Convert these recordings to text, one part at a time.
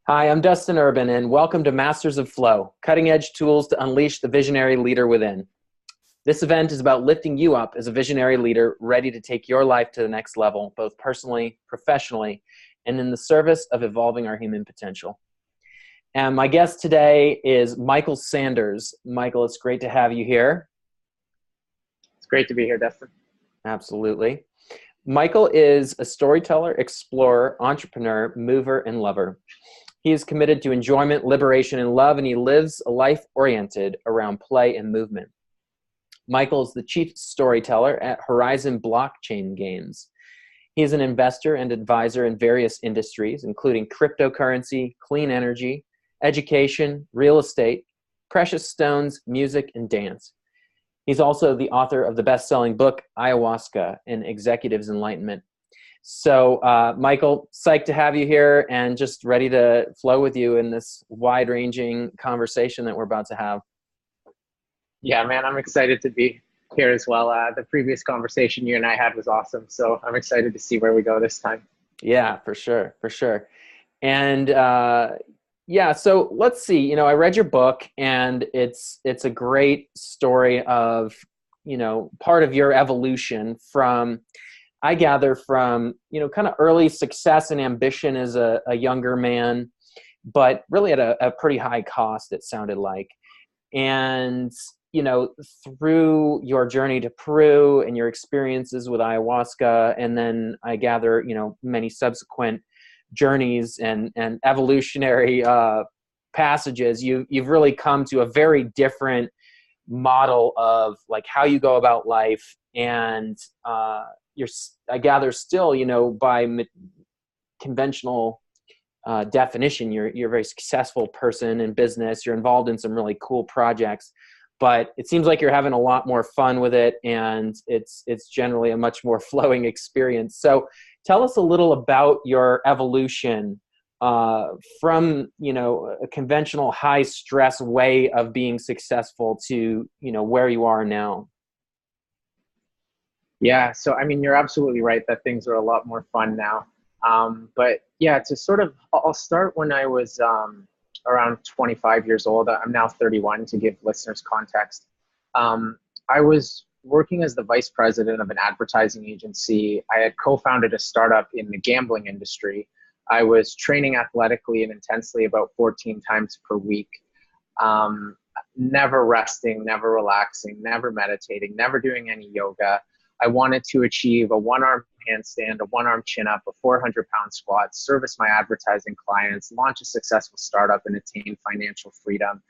Hi, I'm Dustin Urban, and welcome to Masters of Flow, cutting-edge tools to unleash the visionary leader within. This event is about lifting you up as a visionary leader ready to take your life to the next level, both personally, professionally, and in the service of evolving our human potential. And my guest today is Michael Sanders. Michael, it's great to have you here. It's great to be here, Dustin. Absolutely. Michael is a storyteller, explorer, entrepreneur, mover, and lover. He is committed to enjoyment, liberation, and love, and he lives a life oriented around play and movement. Michael is the chief storyteller at Horizon Blockchain Games. He is an investor and advisor in various industries, including cryptocurrency, clean energy, education, real estate, precious stones, music, and dance. He's also the author of the best-selling book, Ayahuasca and Executives Enlightenment. So, Michael, psyched to have you here and just ready to flow with you in this wide-ranging conversation that we're about to have. Yeah, man, I'm excited to be here as well. The previous conversation you and I had was awesome, so I'm excited to see where we go this time. Yeah, for sure, for sure. And yeah, so let's see. You know, I read your book, and it's a great story of, you know, part of your evolution from, I gather, from, you know, kind of early success and ambition as a younger man, but really at a pretty high cost, it sounded like. And, you know, through your journey to Peru and your experiences with ayahuasca, and then I gather, you know, many subsequent journeys and evolutionary passages, you've really come to a very different model of like how you go about life. And you're, I gather, still, you know, by conventional definition, you're a very successful person in business. You're involved in some really cool projects, but it seems like you're having a lot more fun with it, and it's generally a much more flowing experience. So tell us a little about your evolution from, you know, a conventional high stress way of being successful to, you know, where you are now. Yeah, so I mean, you're absolutely right that things are a lot more fun now. But yeah, I'll start when I was around 25 years old. I'm now 31 to give listeners context. I was working as the vice president of an advertising agency. I had co-founded a startup in the gambling industry. I was training athletically and intensely about 14 times per week. Never resting, never relaxing, never meditating, never doing any yoga. I wanted to achieve a one-arm handstand, a one-arm chin-up, a 400-pound squat, service my advertising clients, launch a successful startup, and attain financial freedom.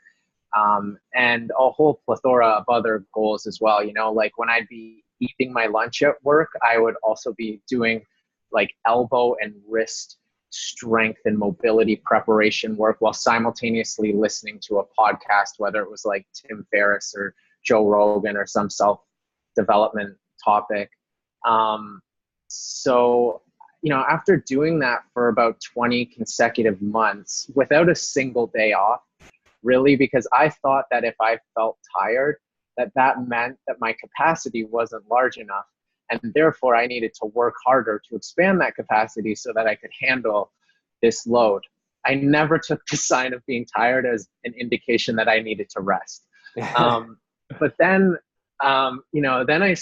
And a whole plethora of other goals as well. You know, like when I'd be eating my lunch at work, I would also be doing like elbow and wrist strength and mobility preparation work while simultaneously listening to a podcast, whether it was like Tim Ferriss or Joe Rogan or some self-development topic. So, you know, after doing that for about 20 consecutive months without a single day off, really, because I thought that if I felt tired, that meant that my capacity wasn't large enough. And therefore I needed to work harder to expand that capacity so that I could handle this load. I never took the sign of being tired as an indication that I needed to rest. But then, you know, then I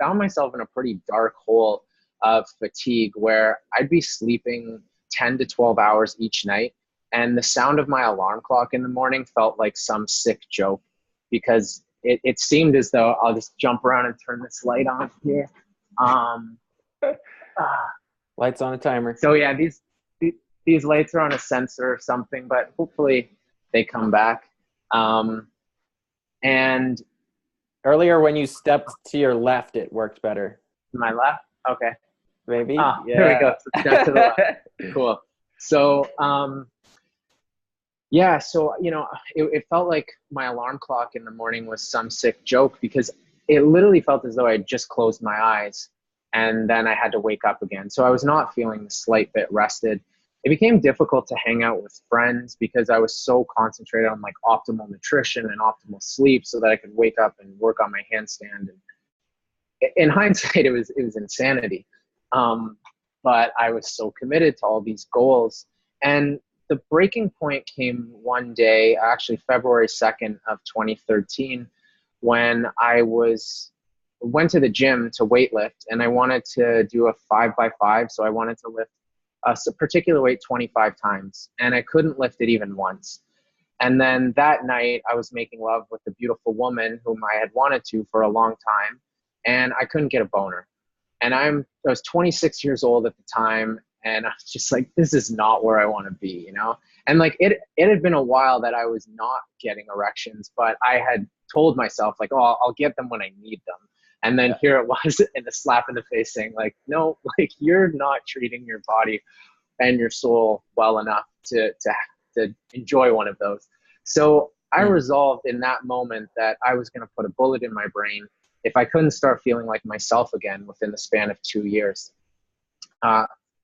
found myself in a pretty dark hole of fatigue where I'd be sleeping 10 to 12 hours each night. And the sound of my alarm clock in the morning felt like some sick joke, because it seemed as though I'll just jump around and turn this light on here. Lights on a timer. So yeah, these lights are on a sensor or something, but hopefully they come back. And earlier when you stepped to your left, it worked beter. My left? Okay. Maybe. Yeah. There we go. So step to the left. Cool. So, yeah, so, you know, it felt like my alarm clock in the morning was some sick joke, because it literally felt as though I had just closed my eyes and then I had to wake up again. So I was not feeling the slight bit rested. It became difficult to hang out with friends because I was so concentrated on like optimal nutrition and optimal sleep so that I could wake up and work on my handstand. And in hindsight, it was insanity. But I was so committed to all these goals. And the breaking point came one day, actually February 2nd of 2013, when went to the gym to weightlift, and I wanted to do a 5x5. So I wanted to lift a particular weight 25 times, and I couldn't lift it even once. And then that night I was making love with a beautiful woman whom I had wanted to for a long time, and I couldn't get a boner. And I was 26 years old at the time, and I was just like, this is not where I want to be, you know? And like it had been a while that I was not getting erections, but I had told myself like, oh, I'll get them when I need them. And then here it was in a slap in the face saying like, no, like you're not treating your body and your soul well enough to enjoy one of those. So I resolved in that moment that I was going to put a bullet in my brain if I couldn't start feeling like myself again within the span of 2 years.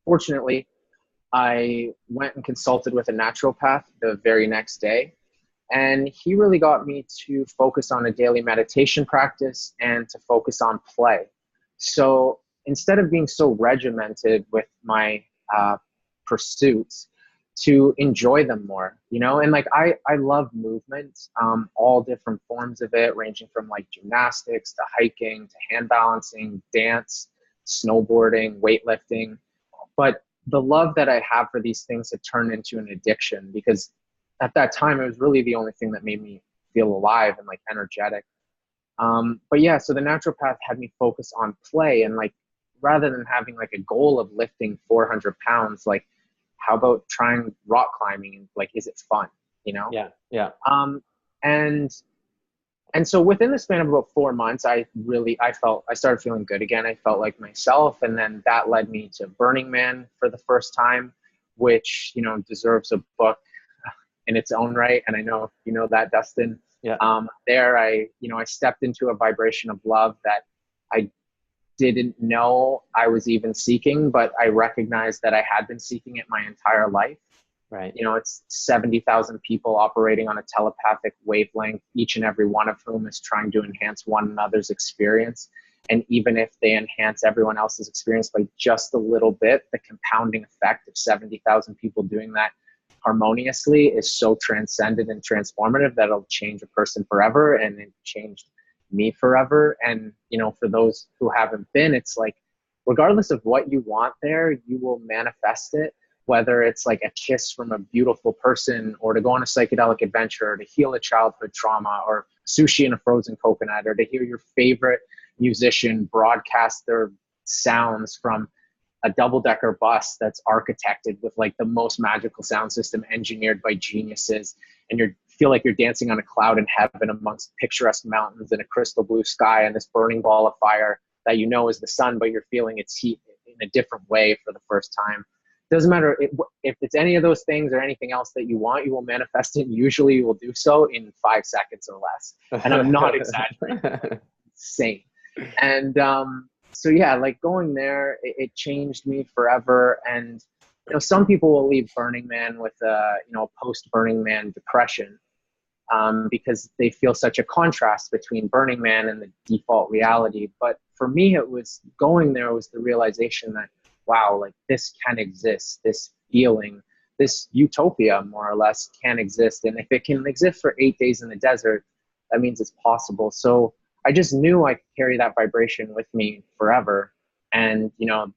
Fortunately, I went and consulted with a naturopath the very next day, and he really got me to focus on a daily meditation practice and to focus on play. So instead of being so regimented with my pursuits, to enjoy them more, you know? And like, I love movement, all different forms of it, ranging from like gymnastics to hiking to hand balancing, dance, snowboarding, weightlifting. But the love that I have for these things had turned into an addiction, because at that time it was really the only thing that made me feel alive and like energetic. But yeah, so the naturopath had me focus on play, and like, rather than having like a goal of lifting 400 pounds, like, how about trying rock climbing? And like, is it fun? You know? Yeah. Yeah. And so within the span of about 4 months, I started feeling good again. I felt like myself. And then that led me to Burning Man for the first time, which, you know, deserves a book in its own right. And I know, you know, that, Dustin. Yeah. There I stepped into a vibration of love that I didn't know I was even seeking, but I recognized that I had been seeking it my entire life. Right. You know, it's 70,000 people operating on a telepathic wavelength, each and every one of whom is trying to enhance one another's experience. And even if they enhance everyone else's experience by just a little bit, the compounding effect of 70,000 people doing that harmoniously is so transcendent and transformative that it'll change a person forever. And it changed me forever. And, you know, for those who haven't been, it's like, regardless of what you want there, you will manifest it, whether it's like a kiss from a beautiful person, or to go on a psychedelic adventure, or to heal a childhood trauma, or sushi in a frozen coconut, or to hear your favorite musician broadcast their sounds from a double-decker bus that's architected with like the most magical sound system engineered by geniuses, and you feel like you're dancing on a cloud in heaven amongst picturesque mountains and a crystal blue sky and this burning ball of fire that you know is the sun, but you're feeling its heat in a different way for the first time. Doesn't matter if it's any of those things or anything else that you want, you will manifest it. Usually you will do so in 5 seconds or less. And I'm not exaggerating. Like, insane. And so yeah, like going there, it changed me forever. And you know, some people will leave Burning Man with post Burning Man depression, because they feel such a contrast between Burning Man and the default reality. But for me, it was going there was the realization that, wow, like this can exist, this feeling, this utopia more or less can exist. And if it can exist for 8 days in the desert, that means it's possible. So I just knew I could carry that vibration with me forever. And, you know,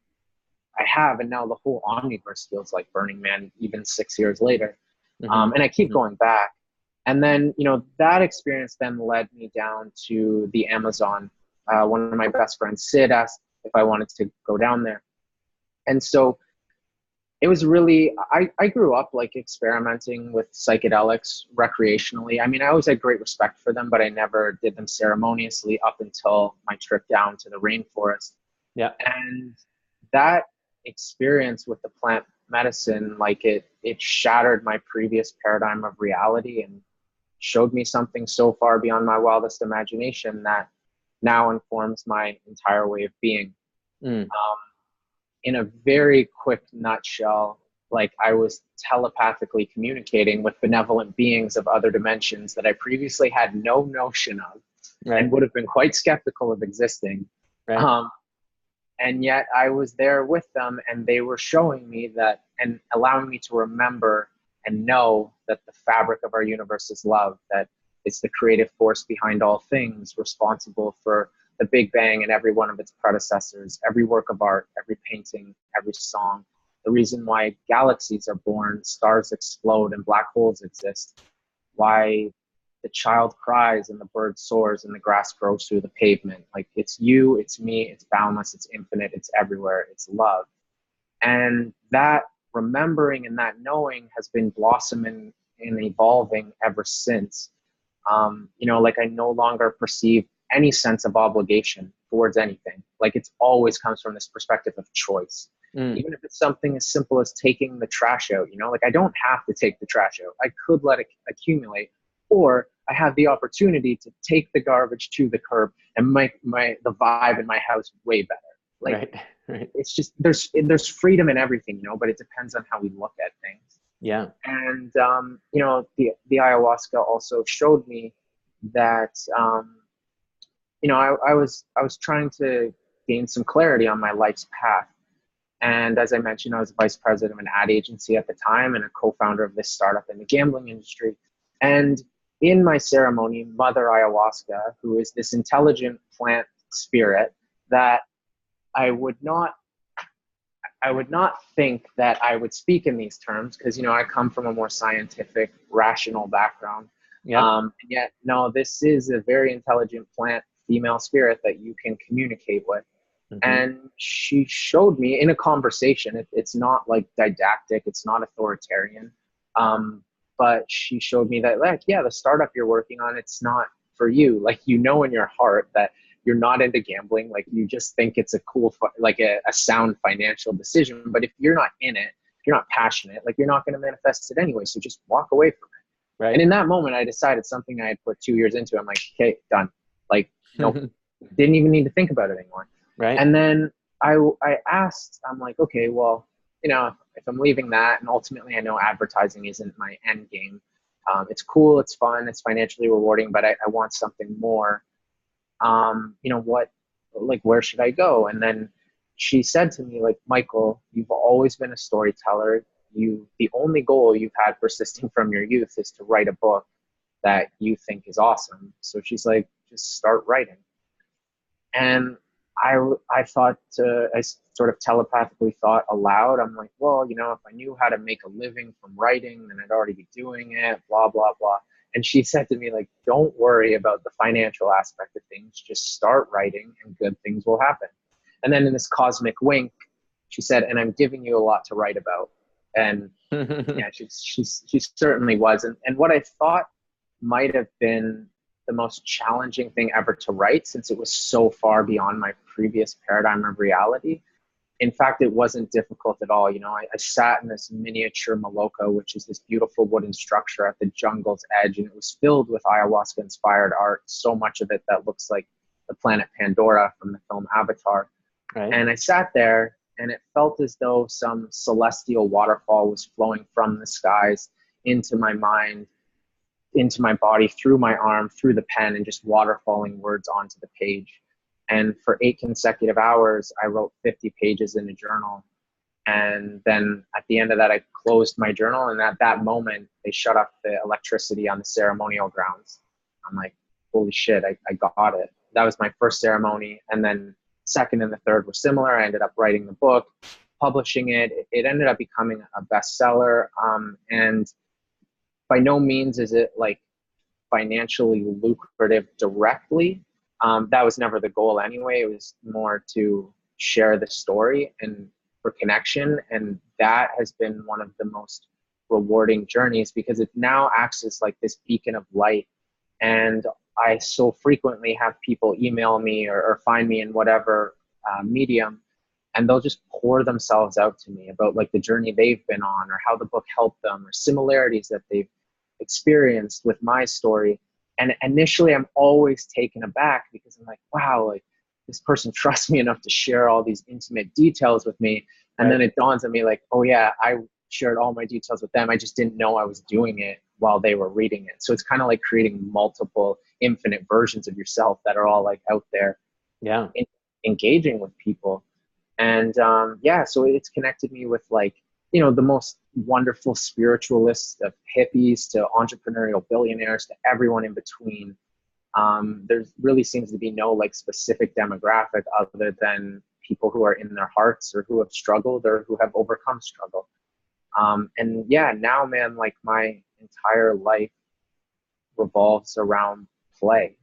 I have, and now the whole omniverse feels like Burning Man, even 6 years later. And I keep going back. And then, you know, that experience then led me down to the Amazon. One of my best friends, Sid, asked if I wanted to go down there. And so it was really, I grew up like experimenting with psychedelics recreationally. I mean, I always had great respect for them, but I never did them ceremoniously up until my trip down to the rainforest. Yeah. And that experience with the plant medicine, like it shattered my previous paradigm of reality and showed me something so far beyond my wildest imagination that now informs my entire way of being. In a very quick nutshell, like I was telepathically communicating with benevolent beings of other dimensions that I previously had no notion of, and would have been quite skeptical of existing. Right. And yet I was there with them, and they were showing me that and allowing me to remember and know that the fabric of our universe is love, that it's the creative force behind all things, responsible for the Big Bang and every one of its predecessors, every work of art, every painting, every song, the reason why galaxies are born, stars explode, and black holes exist, why the child cries and the bird soars and the grass grows through the pavement. Like, it's you, it's me, it's boundless, it's infinite, it's everywhere, it's love. And that remembering and that knowing has been blossoming and evolving ever since. Like, I no longer perceive any sense of obligation towards anything. Like, it's always comes from this perspective of choice. Even if it's something as simple as taking the trash out, like, I don't have to take the trash out. I could let it accumulate, or I have the opportunity to take the garbage to the curb and make the vibe in my house way better. Like, right. it's just, there's freedom in everything, but it depends on how we look at things. Yeah. And, the ayahuasca also showed me that, I was trying to gain some clarity on my life's path. And as I mentioned, I was vice president of an ad agency at the time and a co-founder of this startup in the gambling industry. And in my ceremony, Mother Ayahuasca, who is this intelligent plant spirit that I would not think that I would speak in these terms, because, I come from a more scientific, rational background. Yeah. And yet, no, this is a very intelligent plant female spirit that you can communicate with. And she showed me in a conversation, it's not like didactic, it's not authoritarian. But she showed me that, like, yeah, the startup you're working on, it's not for you. Like, in your heart that you're not into gambling. Like, you just think it's a cool, like a sound financial decision. But if you're not in it, if you're not passionate, like, you're not going to manifest it anyway. So just walk away from it. Right. And in that moment, I decided something I had put 2 years into. I'm like, okay, done. Like, nope, didn't even need to think about it anymore. Right. And then I asked, I'm like, okay, well, if I'm leaving that, and ultimately I know advertising isn't my end game. It's cool, it's fun, it's financially rewarding, but I want something more. Where should I go? And then she said to me, like, Michael, you've always been a storyteller. The only goal you've had persisting from your youth is to write a book that you think is awesome. So she's like, just start writing. And I thought, I sort of telepathically thought aloud, I'm like, well, if I knew how to make a living from writing, then I'd already be doing it, blah, blah, blah. And she said to me, like, don't worry about the financial aspect of things. Just start writing and good things will happen. And then in this cosmic wink, she said, and I'm giving you a lot to write about. And yeah, she certainly was. And what I thought might have been the most challenging thing ever to write, since it was so far beyond my previous paradigm of reality. In fact, it wasn't difficult at all. I sat in this miniature Maloka, which is this beautiful wooden structure at the jungle's edge, and it was filled with ayahuasca-inspired art, so much of it that looks like the planet Pandora from the film Avatar. Right. And I sat there, and it felt as though some celestial waterfall was flowing from the skies into my mind, into my body, through my arm, through the pen, and just waterfalling words onto the page. And for 8 consecutive hours, I wrote 50 pages in a journal. And then at the end of that, I closed my journal. And at that moment, they shut off the electricity on the ceremonial grounds. I'm like, holy shit, I got it. That was my first ceremony. And then second and the third were similar. I ended up writing the book, publishing it. It ended up becoming a bestseller. And by no means is it like financially lucrative directly. That was never the goal anyway. It was more to share the story and for connection. And that has been one of the most rewarding journeys, because it now acts as like this beacon of light. And I so frequently have people email me or find me in whatever medium, and they'll just pour themselves out to me about like the journey they've been on, or how the book helped them, or similarities that they've experienced with my story. And initially I'm always taken aback, because I'm like, wow, like this person trusts me enough to share all these intimate details with me. And then it dawns on me like, oh yeah, I shared all my details with them. I just didn't know I was doing it while they were reading it. So it's kind of like creating multiple infinite versions of yourself that are all like out there, yeah, engaging with people. And yeah, so it's connected me with like, the most wonderful spiritualists of hippies to entrepreneurial billionaires to everyone in between. There really seems to be no like specific demographic other than people who are in their hearts or who have struggled or who have overcome struggle. And yeah, now, man, like my entire life revolves around play.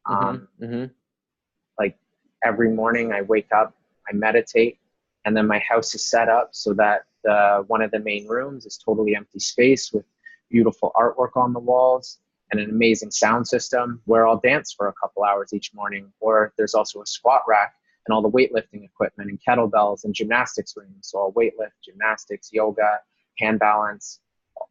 Um, Mm-hmm. Mm-hmm. like every morning I wake up, I meditate, and then my house is set up so that one of the main rooms is totally empty space with beautiful artwork on the walls and an amazing sound system where I'll dance for a couple hours each morning. Or there's also a squat rack and all the weightlifting equipment and kettlebells and gymnastics rooms. So I'll weightlift, gymnastics, yoga, hand balance,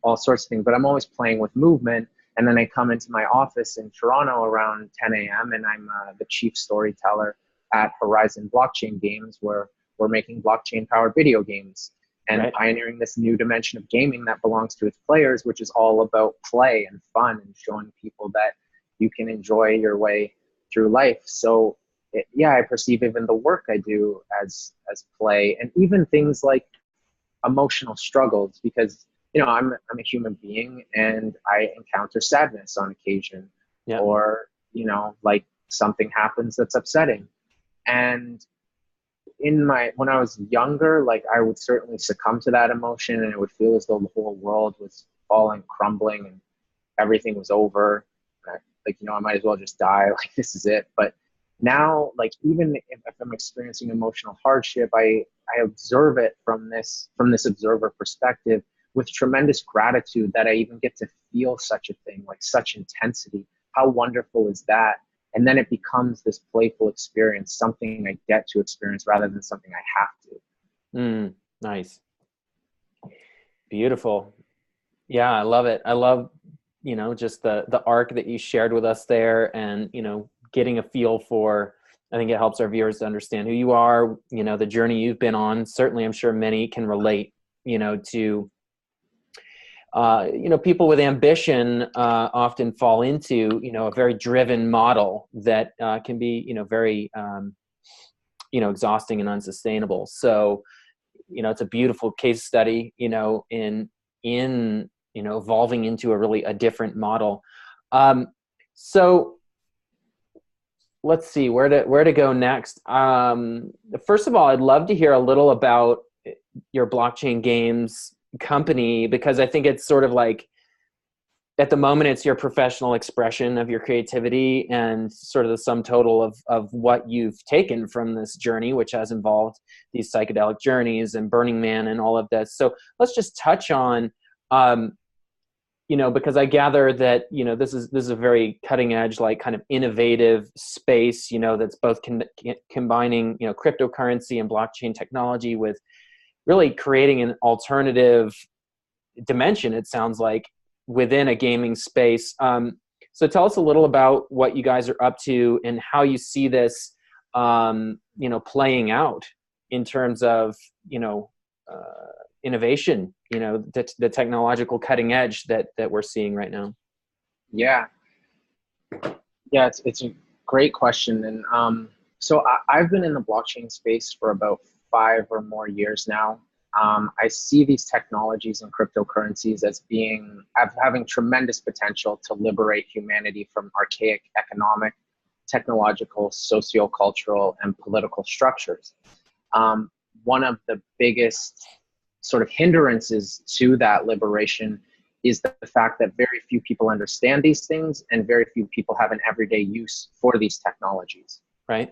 all sorts of things. But I'm always playing with movement. And then I come into my office in Toronto around 10 a.m. and I'm the chief storyteller at Horizon Blockchain Games, where we're making blockchain powered video games and Right. pioneering this new dimension of gaming that belongs to its players, which is all about play and fun and showing people that you can enjoy your way through life. So yeah, I perceive even the work I do as play, and even things like emotional struggles, because I'm a human being and I encounter sadness on occasion, Yeah. or like something happens that's upsetting. And when I was younger, like I would certainly succumb to that emotion and it would feel as though the whole world was falling, crumbling, and everything was over. Like, I might as well just die. Like, this is it. But now, like, even if I'm experiencing emotional hardship, I observe it from this observer perspective with tremendous gratitude that I even get to feel such a thing, like such intensity. How wonderful is that? And then it becomes this playful experience, something I get to experience rather than something I have to. Nice. Beautiful. Yeah, I love it. I love, just the arc that you shared with us there, and, getting a feel for, I think it helps our viewers to understand who you are, the journey you've been on. Certainly, I'm sure many can relate, to, people with ambition often fall into, a very driven model that can be, very, exhausting and unsustainable. So, it's a beautiful case study, in evolving into a different model. So let's see where to go next. First of all, I'd love to hear a little about your blockchain games company, because I think it's sort of like, at the moment, it's your professional expression of your creativity and sort of the sum total of what you've taken from this journey, which has involved these psychedelic journeys and Burning Man and all of this. So let's just touch on, because I gather that, this is a very cutting edge, like kind of innovative space, that's both combining, cryptocurrency and blockchain technology with really creating an alternative dimension, it sounds like, within a gaming space. So tell us a little about what you guys are up to and how you see this, playing out in terms of, innovation, the technological cutting edge that we're seeing right now. Yeah. Yeah, it's a great question. And so I've been in the blockchain space for about 5 or more years now. I see these technologies and cryptocurrencies as having tremendous potential to liberate humanity from archaic economic, technological, sociocultural, and political structures. One of the biggest sort of hindrances to that liberation is the fact that very few people understand these things and very few people have an everyday use for these technologies. Right.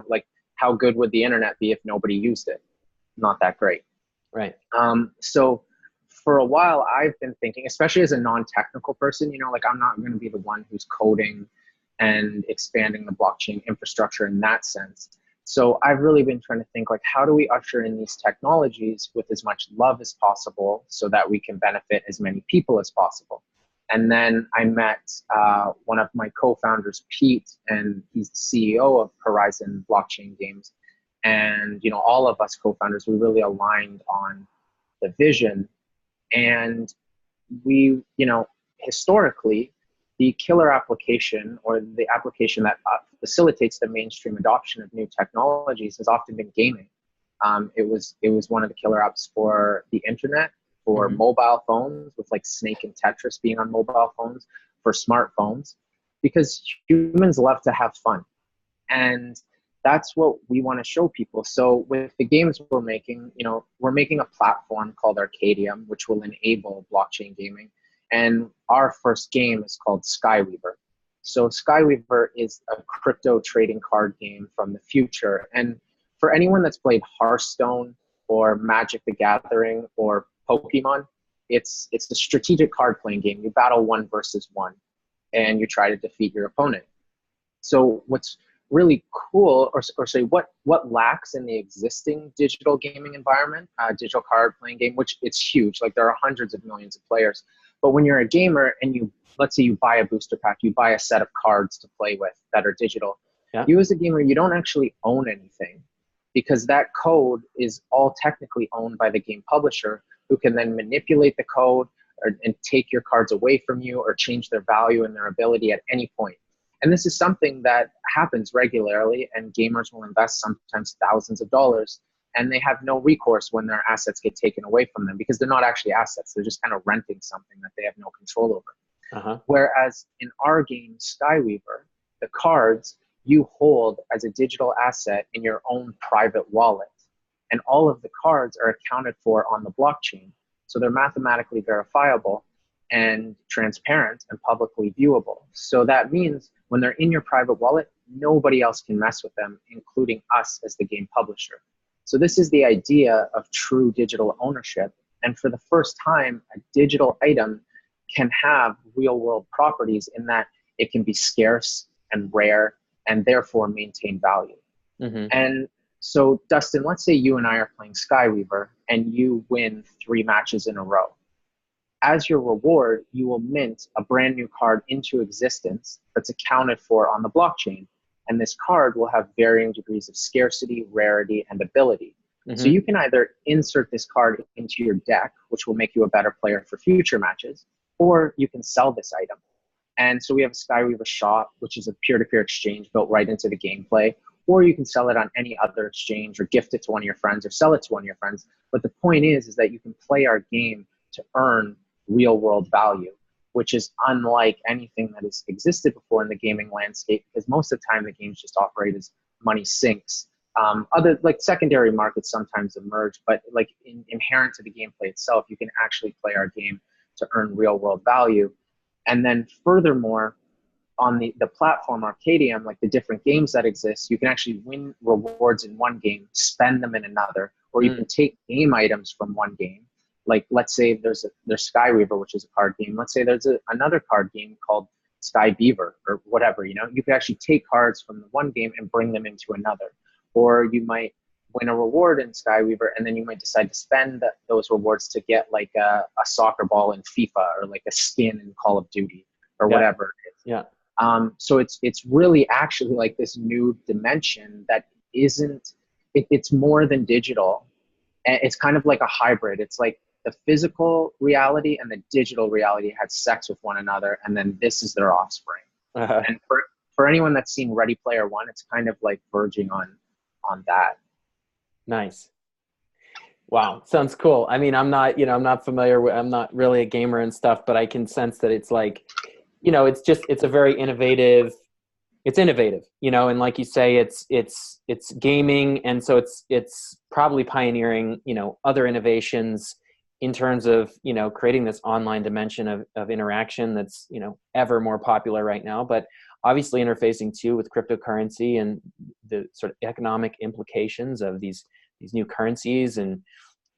Like, how good would the internet be if nobody used it? Not that great. Right. So for a while, I've been thinking, especially as a non-technical person, like I'm not going to be the one who's coding and expanding the blockchain infrastructure in that sense. So I've really been trying to think, like, how do we usher in these technologies with as much love as possible so that we can benefit as many people as possible? And then I met one of my co-founders, Pete, and he's the CEO of Horizon Blockchain Games. And, all of us co-founders, we really aligned on the vision. And we, historically, the killer application, or the application that facilitates the mainstream adoption of new technologies, has often been gaming. It was one of the killer apps for the internet, for Hmm. mobile phones, with like Snake and Tetris being on mobile phones, for smartphones, because humans love to have fun. And that's what we want to show people. So with the games we're making, we're making a platform called Arcadium, which will enable blockchain gaming. And our first game is called Skyweaver. So Skyweaver is a crypto trading card game from the future. And for anyone that's played Hearthstone or Magic the Gathering or Pokemon, it's a strategic card playing game. You battle one versus one and you try to defeat your opponent. So what's really cool, or say what lacks in the existing digital gaming environment, digital card playing game, which it's huge, like there are hundreds of millions of players. But when you're a gamer and let's say you buy a booster pack, you buy a set of cards to play with that are digital, Yeah. you as a gamer, you don't actually own anything, because that code is all technically owned by the game publisher, who can then manipulate the code and take your cards away from you or change their value and their ability at any point. And this is something that happens regularly, and gamers will invest sometimes thousands of dollars, and they have no recourse when their assets get taken away from them, because they're not actually assets. They're just kind of renting something that they have no control over. Uh-huh. Whereas in our game, Skyweaver, the cards you hold as a digital asset in your own private wallet. And all of the cards are accounted for on the blockchain. So they're mathematically verifiable and transparent and publicly viewable. So that means when they're in your private wallet, nobody else can mess with them, including us as the game publisher. So this is the idea of true digital ownership. And for the first time, a digital item can have real world properties in that it can be scarce and rare and therefore maintain value. Hmm. And so, Dustin, let's say you and I are playing Skyweaver and you win 3 matches in a row. As your reward, you will mint a brand new card into existence that's accounted for on the blockchain. And this card will have varying degrees of scarcity, rarity, and ability. So Hmm. you can either insert this card into your deck, which will make you a better player for future matches, or you can sell this item. And so we have a Skyweaver shop, which is a peer-to-peer exchange built right into the gameplay, or you can sell it on any other exchange or gift it to one of your friends or sell it to one of your friends. But the point is that you can play our game to earn real world value, which is unlike anything that has existed before in the gaming landscape, because most of the time the games just operate as money sinks. Other like secondary markets sometimes emerge, but like inherent to the gameplay itself, you can actually play our game to earn real world value. And then furthermore, on the platform Arcadium, like the different games that exist, you can actually win rewards in one game, spend them in another, or you can take game items from one game. Like let's say there's Skyweaver, which is a card game. Let's say there's another card game called Sky Beaver or whatever, you could actually take cards from the one game and bring them into another. Or you might win a reward in Skyweaver, and then you might decide to spend those rewards to get like a soccer ball in FIFA, or like a skin in Call of Duty, or Yeah. whatever it is. Yeah. So it's really actually like this new dimension that isn't, it's more than digital. And it's kind of like a hybrid. It's like the physical reality and the digital reality had sex with one another, and then this is their offspring. Uh-huh. And for anyone that's seen Ready Player One, it's kind of like verging on that. Nice. Wow. Sounds cool. I mean, I'm not familiar with, I'm not really a gamer and stuff, but I can sense that it's like, it's a very innovative, it's innovative, and like you say, it's gaming. And so it's probably pioneering, other innovations in terms of, creating this online dimension of interaction that's, ever more popular right now, but obviously interfacing too with cryptocurrency and the sort of economic implications of these new currencies and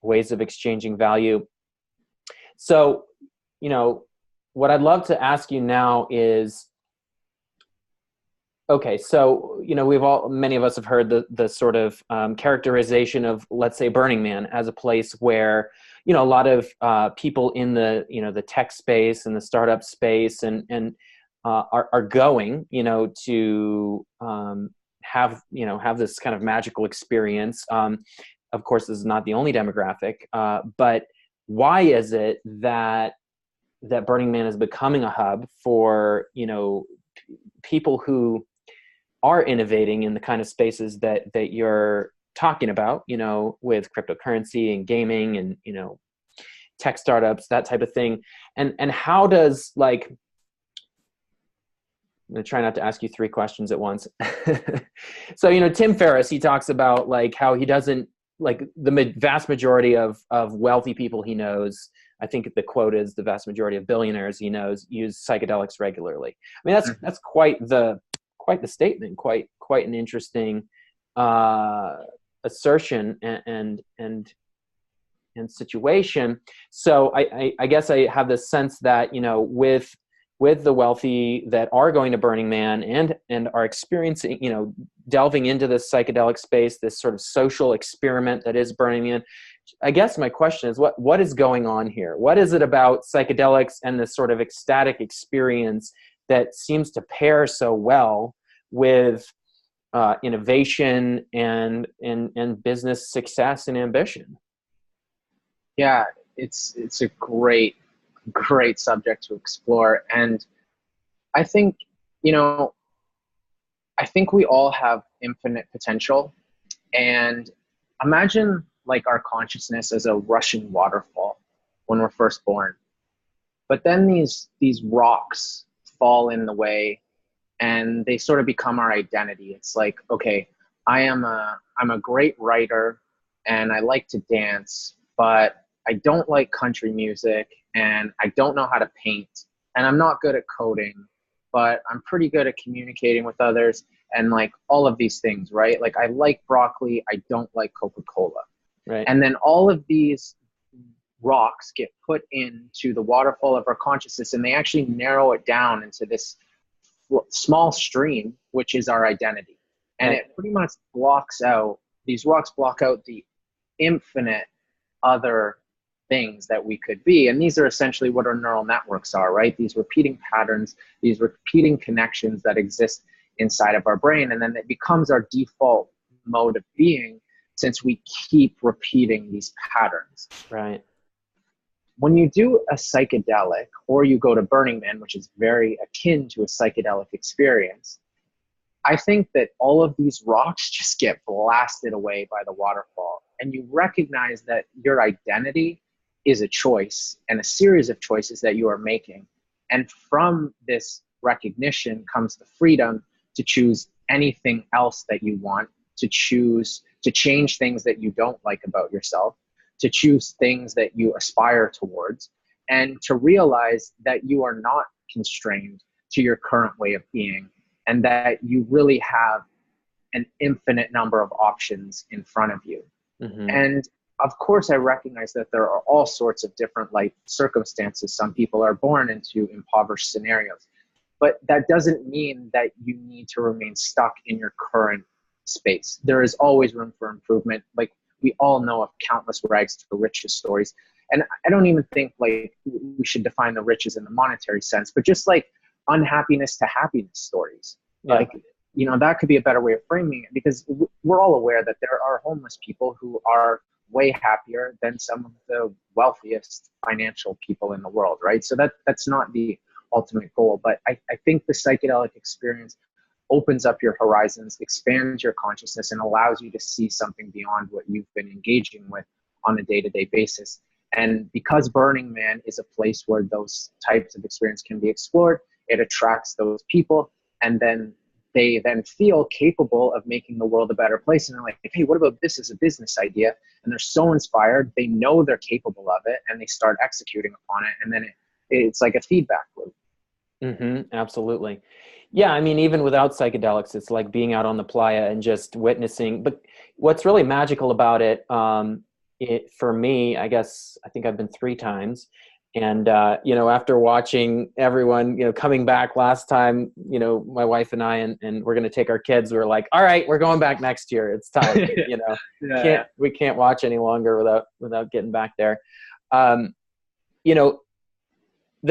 ways of exchanging value. So, what I'd love to ask you now is, okay, so, many of us have heard the sort of characterization of, let's say, Burning Man as a place where, a lot of people in the, the tech space and the startup space and are going, to have this kind of magical experience. Of course, this is not the only demographic, but why is it that Burning Man is becoming a hub for, people who are innovating in the kind of spaces that you're talking about, with cryptocurrency and gaming and, tech startups, that type of thing. And how does, like, I'm going to try not to ask you three questions at once. So, Tim Ferriss, he talks about like how he doesn't, like, the vast majority of wealthy people he knows, I think the quote is the vast majority of billionaires he knows use psychedelics regularly. I mean, that's quite the statement, quite an interesting assertion and situation. So I guess I have this sense that, with the wealthy that are going to Burning Man and are experiencing, delving into this psychedelic space, this sort of social experiment that is Burning Man, I guess my question is, what is going on here? What is it about psychedelics and this sort of ecstatic experience that seems to pair so well with innovation and business success and ambition? Yeah, it's a great subject to explore. And I think, I think we all have infinite potential. And imagine like our consciousness as a rushing waterfall when we're first born. But then these rocks fall in the way and they sort of become our identity. It's like, okay, I'm a great writer and I like to dance, but I don't like country music and I don't know how to paint and I'm not good at coding, but I'm pretty good at communicating with others and like all of these things, right? Like I like broccoli, I don't like Coca-Cola. Right. And then all of these rocks get put into the waterfall of our consciousness and they actually narrow it down into this small stream, which is our identity. And Right. it pretty much these rocks block out the infinite other things that we could be. And these are essentially what our neural networks are, right? These repeating patterns, these repeating connections that exist inside of our brain. And then it becomes our default mode of being since we keep repeating these patterns. Right. When you do a psychedelic or you go to Burning Man, which is very akin to a psychedelic experience, I think that all of these rocks just get blasted away by the waterfall. And you recognize that your identity is a choice and a series of choices that you are making. And from this recognition comes the freedom to choose anything else that you want, to choose to change things that you don't like about yourself, to choose things that you aspire towards, and to realize that you are not constrained to your current way of being, and that you really have an infinite number of options in front of you. Mm-hmm. And of course, I recognize that there are all sorts of different life circumstances. Some people are born into impoverished scenarios, but that doesn't mean that you need to remain stuck in your current space. There is always room for improvement. Like, we all know of countless rags to riches stories. And I don't even think like we should define the riches in the monetary sense, but just like unhappiness to happiness stories. Yeah. Like, that could be a better way of framing it, because we're all aware that there are homeless people who are way happier than some of the wealthiest financial people in the world, right? So that's not the ultimate goal. But I think the psychedelic experience opens up your horizons, expands your consciousness, and allows you to see something beyond what you've been engaging with on a day-to-day basis. And because Burning Man is a place where those types of experience can be explored, it attracts those people, and then they then feel capable of making the world a better place. And they're like, hey, what about this as a business idea? And they're so inspired, they know they're capable of it, and they start executing upon it. And then it's like a feedback loop. Mm-hmm, absolutely. Yeah, I mean, even without psychedelics, it's like being out on the playa and just witnessing. But what's really magical about it, for me, I think I've been 3 times. And, after watching everyone, coming back last time, my wife and I, and we're going to take our kids, we're like, all right, we're going back next year. It's time, we can't watch any longer without getting back there. The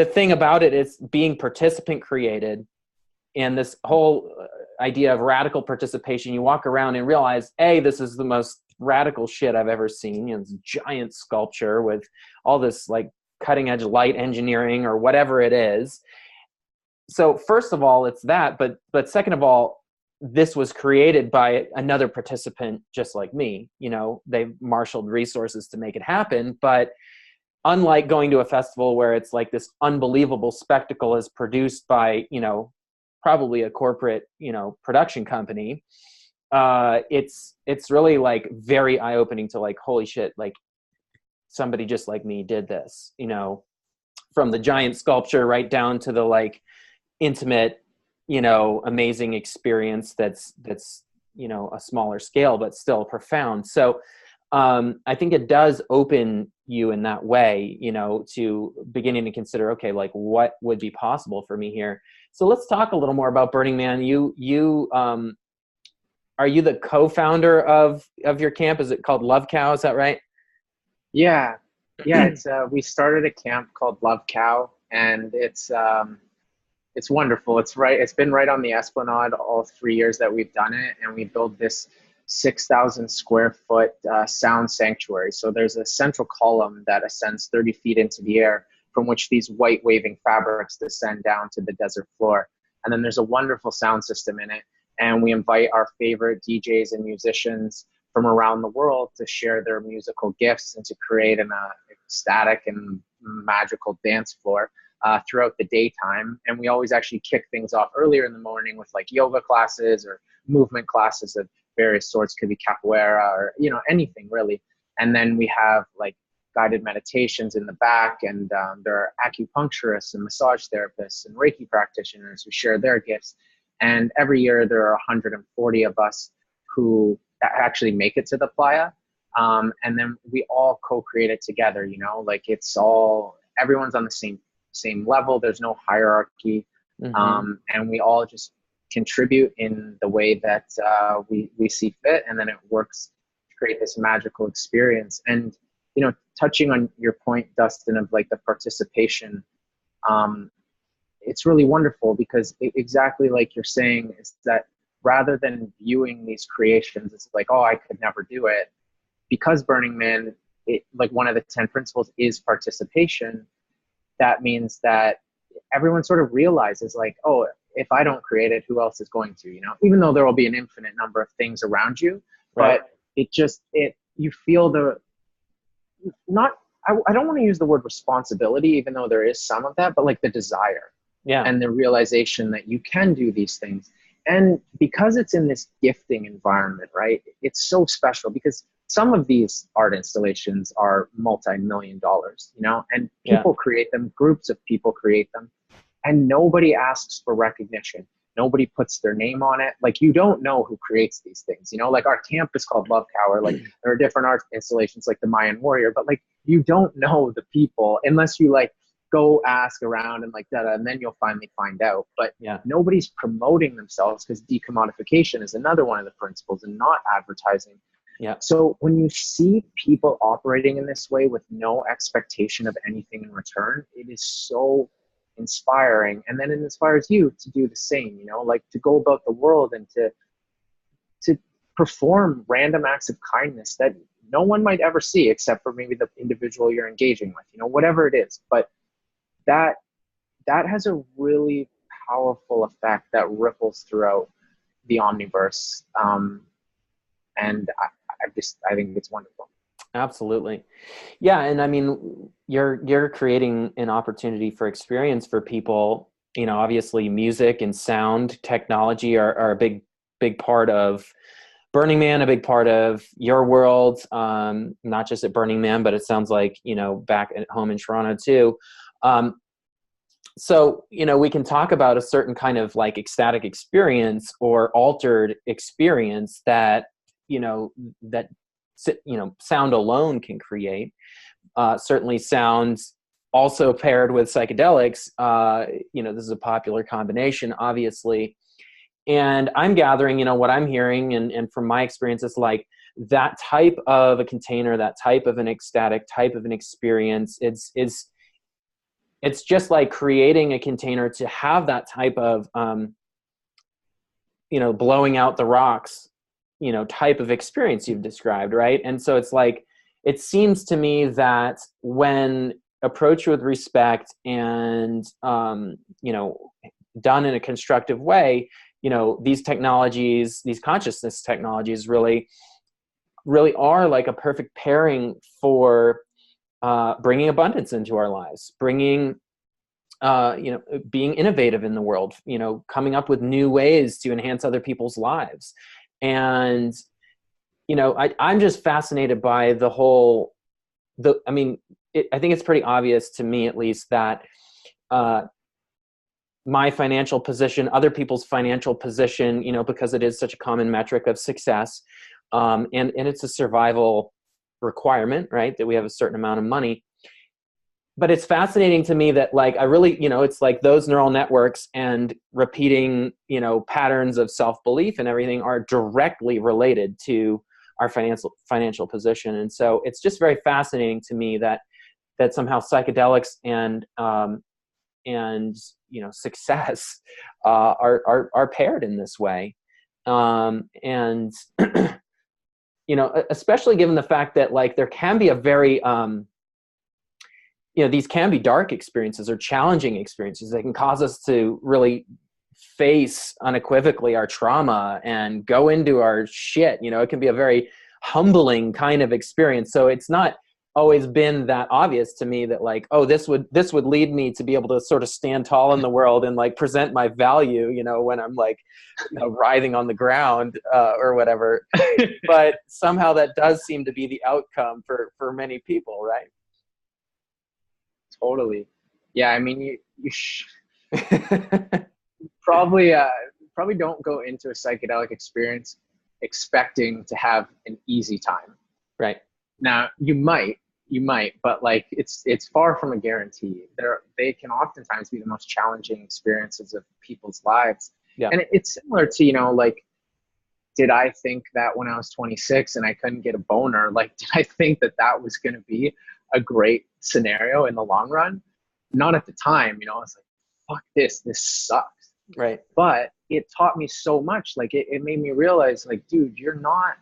thing about it is being participant created, and this whole idea of radical participation. You walk around and realize, this is the most radical shit I've ever seen. This giant sculpture with all this like cutting edge light engineering or whatever it is. So first of all, it's that, but second of all, this was created by another participant just like me. You know, they've marshaled resources to make it happen. But unlike going to a festival where it's like this unbelievable spectacle is produced by, you know, probably a corporate, you know, production company, it's really like very eye-opening to like, holy shit, like somebody just like me did this, you know, from the giant sculpture right down to the like intimate, you know, amazing experience that's, you know, a smaller scale, but still profound. So I think it does open you in that way, you know, to beginning to consider, okay, like what would be possible for me here. So let's talk a little more about Burning Man. Are you the co-founder of your camp? Is it called Love Cow? Is that right? Yeah, yeah. It's we started a camp called Love Cow, and it's wonderful. It's been right on the Esplanade all 3 years that we've done it, and we built this 6,000 square foot sound sanctuary. So there's a central column that ascends 30 feet into the air, from which these white waving fabrics descend down to the desert floor. And then there's a wonderful sound system in it. And we invite our favorite DJs and musicians from around the world to share their musical gifts and to create an ecstatic and magical dance floor throughout the daytime. And we always actually kick things off earlier in the morning with like yoga classes or movement classes of various sorts. Could be capoeira or, you know, anything really. And then we have like guided meditations in the back, and there are acupuncturists and massage therapists and Reiki practitioners who share their gifts. And every year there are 140 of us who actually make it to the playa. And then we all co-create it together, you know, like everyone's on the same level. There's no hierarchy. Mm-hmm. And we all just contribute in the way that we see fit. And then it works to create this magical experience. And, you know, touching on your point, Dustin, of like the participation, it's really wonderful because exactly like you're saying, is that rather than viewing these creations, it's like, oh, I could never do it. Because Burning Man, like one of the 10 principles is participation. That means that everyone sort of realizes like, oh, if I don't create it, who else is going to, you know, even though there will be an infinite number of things around you, Right. but you feel I don't want to use the word responsibility, even though there is some of that, but like the desire. Yeah. And the realization that you can do these things. And because it's in this gifting environment, right, it's so special because some of these art installations are multi-million dollars, you know, and people create them, groups of people create them, and nobody asks for recognition. Nobody puts their name on it. Like, you don't know who creates these things, you know, like our camp is called Love Cow, or like there are different art installations like the Mayan Warrior, but like you don't know the people unless you like go ask around and like that, and then you'll finally find out. But nobody's promoting themselves because decommodification is another one of the principles, and not advertising. Yeah. So when you see people operating in this way with no expectation of anything in return, it is so inspiring. And then it inspires you to do the same, you know, like to go about the world and to perform random acts of kindness that no one might ever see except for maybe the individual you're engaging with, you know, whatever it is. But that has a really powerful effect that ripples throughout the omniverse. And I think it's wonderful. Absolutely. Yeah. And I mean, you're creating an opportunity for experience for people. You know, obviously music and sound technology are a big part of Burning Man, a big part of your world, not just at Burning Man, but it sounds like, you know, back at home in Toronto too. So, you know, we can talk about a certain kind of like ecstatic experience or altered experience that, you know, sound alone can create. Certainly sounds also paired with psychedelics, you know, this is a popular combination, obviously. And I'm gathering, you know, what I'm hearing and from my experience is like that type of a container, that type of an ecstatic type of an experience, it's just like creating a container to have that type of, you know, blowing out the rocks, you know, type of experience you've described, right? And so it's like, it seems to me that when approached with respect and, you know, done in a constructive way, you know, these technologies, these consciousness technologies really are like a perfect pairing for bringing abundance into our lives, bringing, you know, being innovative in the world, you know, coming up with new ways to enhance other people's lives. And, you know, I'm just fascinated by I mean, I think it's pretty obvious to me, at least, that my financial position, other people's financial position, you know, because it is such a common metric of success, and it's a survival requirement, right? That we have a certain amount of money. But it's fascinating to me that, like, I really, you know, it's like those neural networks and repeating, you know, patterns of self-belief and everything are directly related to our financial position. And so it's just very fascinating to me that somehow psychedelics and you know, success are paired in this way. And you know, especially given the fact that, like, there can be a very you know, these can be dark experiences or challenging experiences that can cause us to really face unequivocally our trauma and go into our shit. You know, it can be a very humbling kind of experience. So it's not always been that obvious to me that, like, oh, this would lead me to be able to sort of stand tall in the world and, like, present my value, you know, when I'm, like, you know, writhing on the ground or whatever. But somehow that does seem to be the outcome for many people, right? Totally. Yeah, I mean, you probably don't go into a psychedelic experience expecting to have an easy time. Right. Now, you might, but, like, it's far from a guarantee. They can oftentimes be the most challenging experiences of people's lives. Yeah. And it's similar to, you know, like, did I think that when I was 26 and I couldn't get a boner, like, did I think that was going to be a great scenario in the long run? Not at the time, you know. I was like, fuck this sucks. Right. But it taught me so much. Like, it made me realize, like, dude, you're not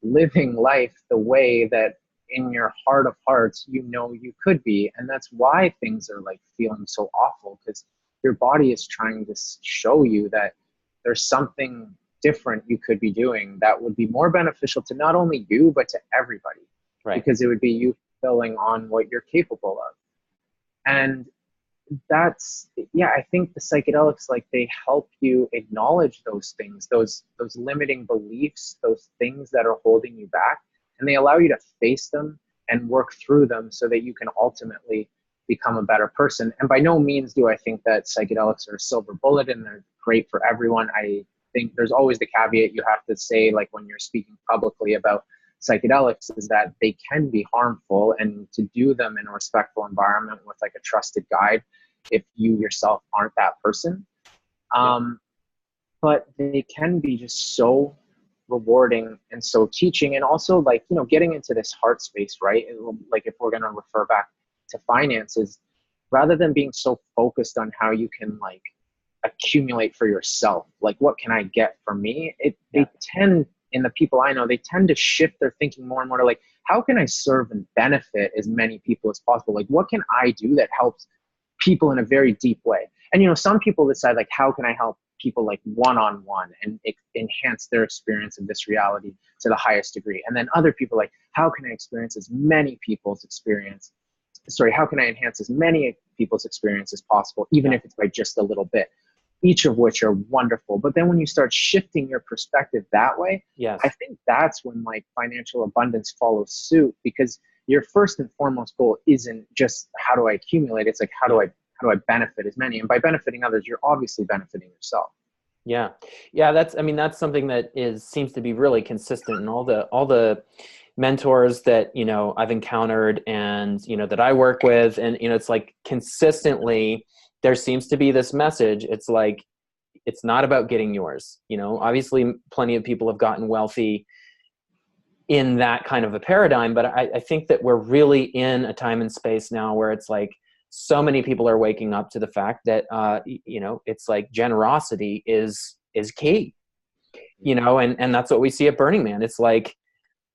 living life the way that in your heart of hearts, you know, you could be. And that's why things are, like, feeling so awful, because your body is trying to show you that there's something different you could be doing that would be more beneficial to not only you, but to everybody. Right. Because it would be you filling on what you're capable of. And that's, yeah, I think the psychedelics, like, they help you acknowledge those things, those limiting beliefs, those things that are holding you back, and they allow you to face them and work through them so that you can ultimately become a better person. And by no means do I think that psychedelics are a silver bullet and they're great for everyone. I think there's always the caveat you have to say, like, when you're speaking publicly about psychedelics, is that they can be harmful, and to do them in a respectful environment with, like, a trusted guide if you yourself aren't that person. But they can be just so rewarding and so teaching, and also, like, you know, getting into this heart space, right? Like, if we're going to refer back to finances, rather than being so focused on how you can, like, accumulate for yourself, like, what can I get from me? They tend, in the people I know, they tend to shift their thinking more and more to, like, how can I serve and benefit as many people as possible? Like, what can I do that helps people in a very deep way? And, you know, some people decide, like, how can I help people, like, one-on-one and enhance their experience of this reality to the highest degree? And then other people, like, how can I experience as many people's experience? Sorry, how can I enhance as many people's experience as possible, even if it's by just a little bit? Each of which are wonderful. But then when you start shifting your perspective that way, yes, I think that's when, like, financial abundance follows suit, because your first and foremost goal isn't just how do I accumulate. It's like, how do I benefit as many? And by benefiting others, you're obviously benefiting yourself. Yeah. That's something that seems to be really consistent in all the mentors that, you know, I've encountered and, you know, that I work with. And, you know, it's like consistently there seems to be this message. It's like, it's not about getting yours. You know, obviously plenty of people have gotten wealthy in that kind of a paradigm, but I think that we're really in a time and space now where it's like, so many people are waking up to the fact that, you know, it's like generosity is key, you know, and that's what we see at Burning Man. It's like,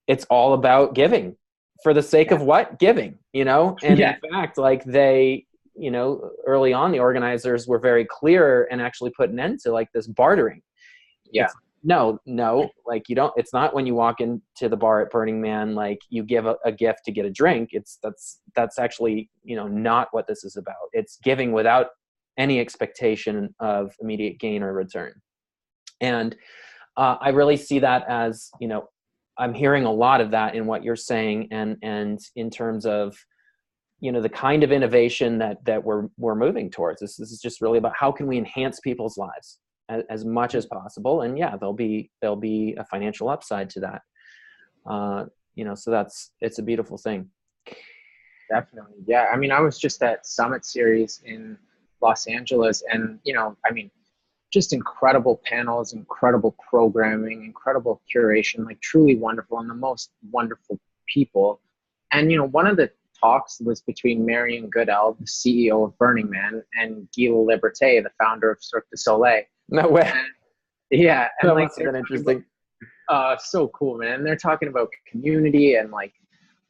it's all about giving for the sake of what? Giving, you know? And in fact, like, they, you know, early on, the organizers were very clear and actually put an end to, like, this bartering. Yeah. No, like you don't, it's not when you walk into the bar at Burning Man, like you give a gift to get a drink. That's actually, not what this is about. It's giving without any expectation of immediate gain or return. And I really see that as, I'm hearing a lot of that in what you're saying, and in terms of, the kind of innovation that we're moving towards. This is just really about how can we enhance people's lives as much as possible, and yeah, there'll be a financial upside to that. So it's a beautiful thing. Definitely. Yeah. I mean, I was just at Summit Series in Los Angeles, and, just incredible panels, incredible programming, incredible curation, like truly wonderful, and the most wonderful people. And, one of the talks was between Marion Goodell, the CEO of Burning Man, and Guy Liberté, the founder of Cirque du Soleil. No way. And, yeah. And that must have been interesting. So cool, man. They're talking about community and like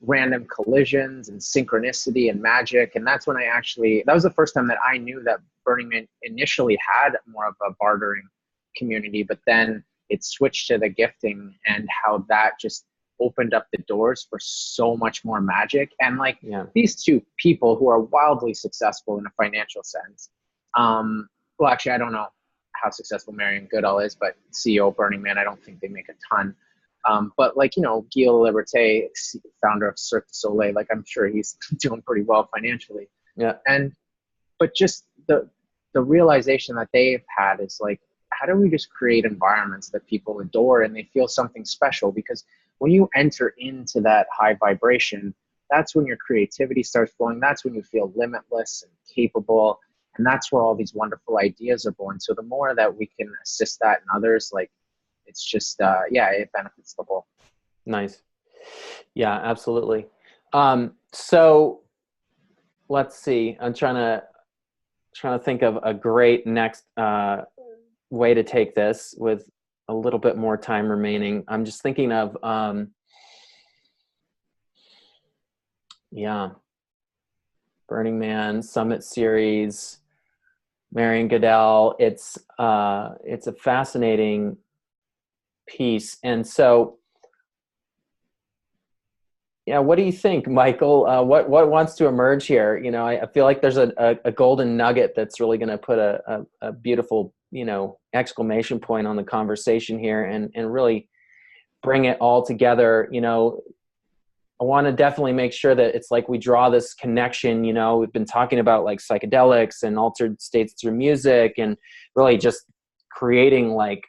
random collisions and synchronicity and magic. And that's when that was the first time that I knew that Burning Man initially had more of a bartering community, but then it switched to the gifting, and how that just opened up the doors for so much more magic. And like these two people who are wildly successful in a financial sense. Well, actually, I don't know how successful Marion Goodell is, but CEO of Burning Man, I don't think they make a ton. But like, Guy Liberté, founder of Cirque du Soleil, like I'm sure he's doing pretty well financially. Yeah. But just the realization that they've had is like, how do we just create environments that people adore and they feel something special? Because when you enter into that high vibration, that's when your creativity starts flowing. That's when you feel limitless and capable. And that's where all these wonderful ideas are born. So the more that we can assist that in others, like, it's just, it benefits the whole. Nice. Yeah, absolutely. So let's see, I'm trying to think of a great next way to take this with a little bit more time remaining. I'm just thinking of, Burning Man, Summit Series, Marion Goodell. It's a fascinating piece. And so, what do you think, Michael? What wants to emerge here? I feel like there's a golden nugget that's really going to put a beautiful, exclamation point on the conversation here, and really bring it all together. I want to definitely make sure that it's like we draw this connection. We've been talking about like psychedelics and altered states through music, and really just creating like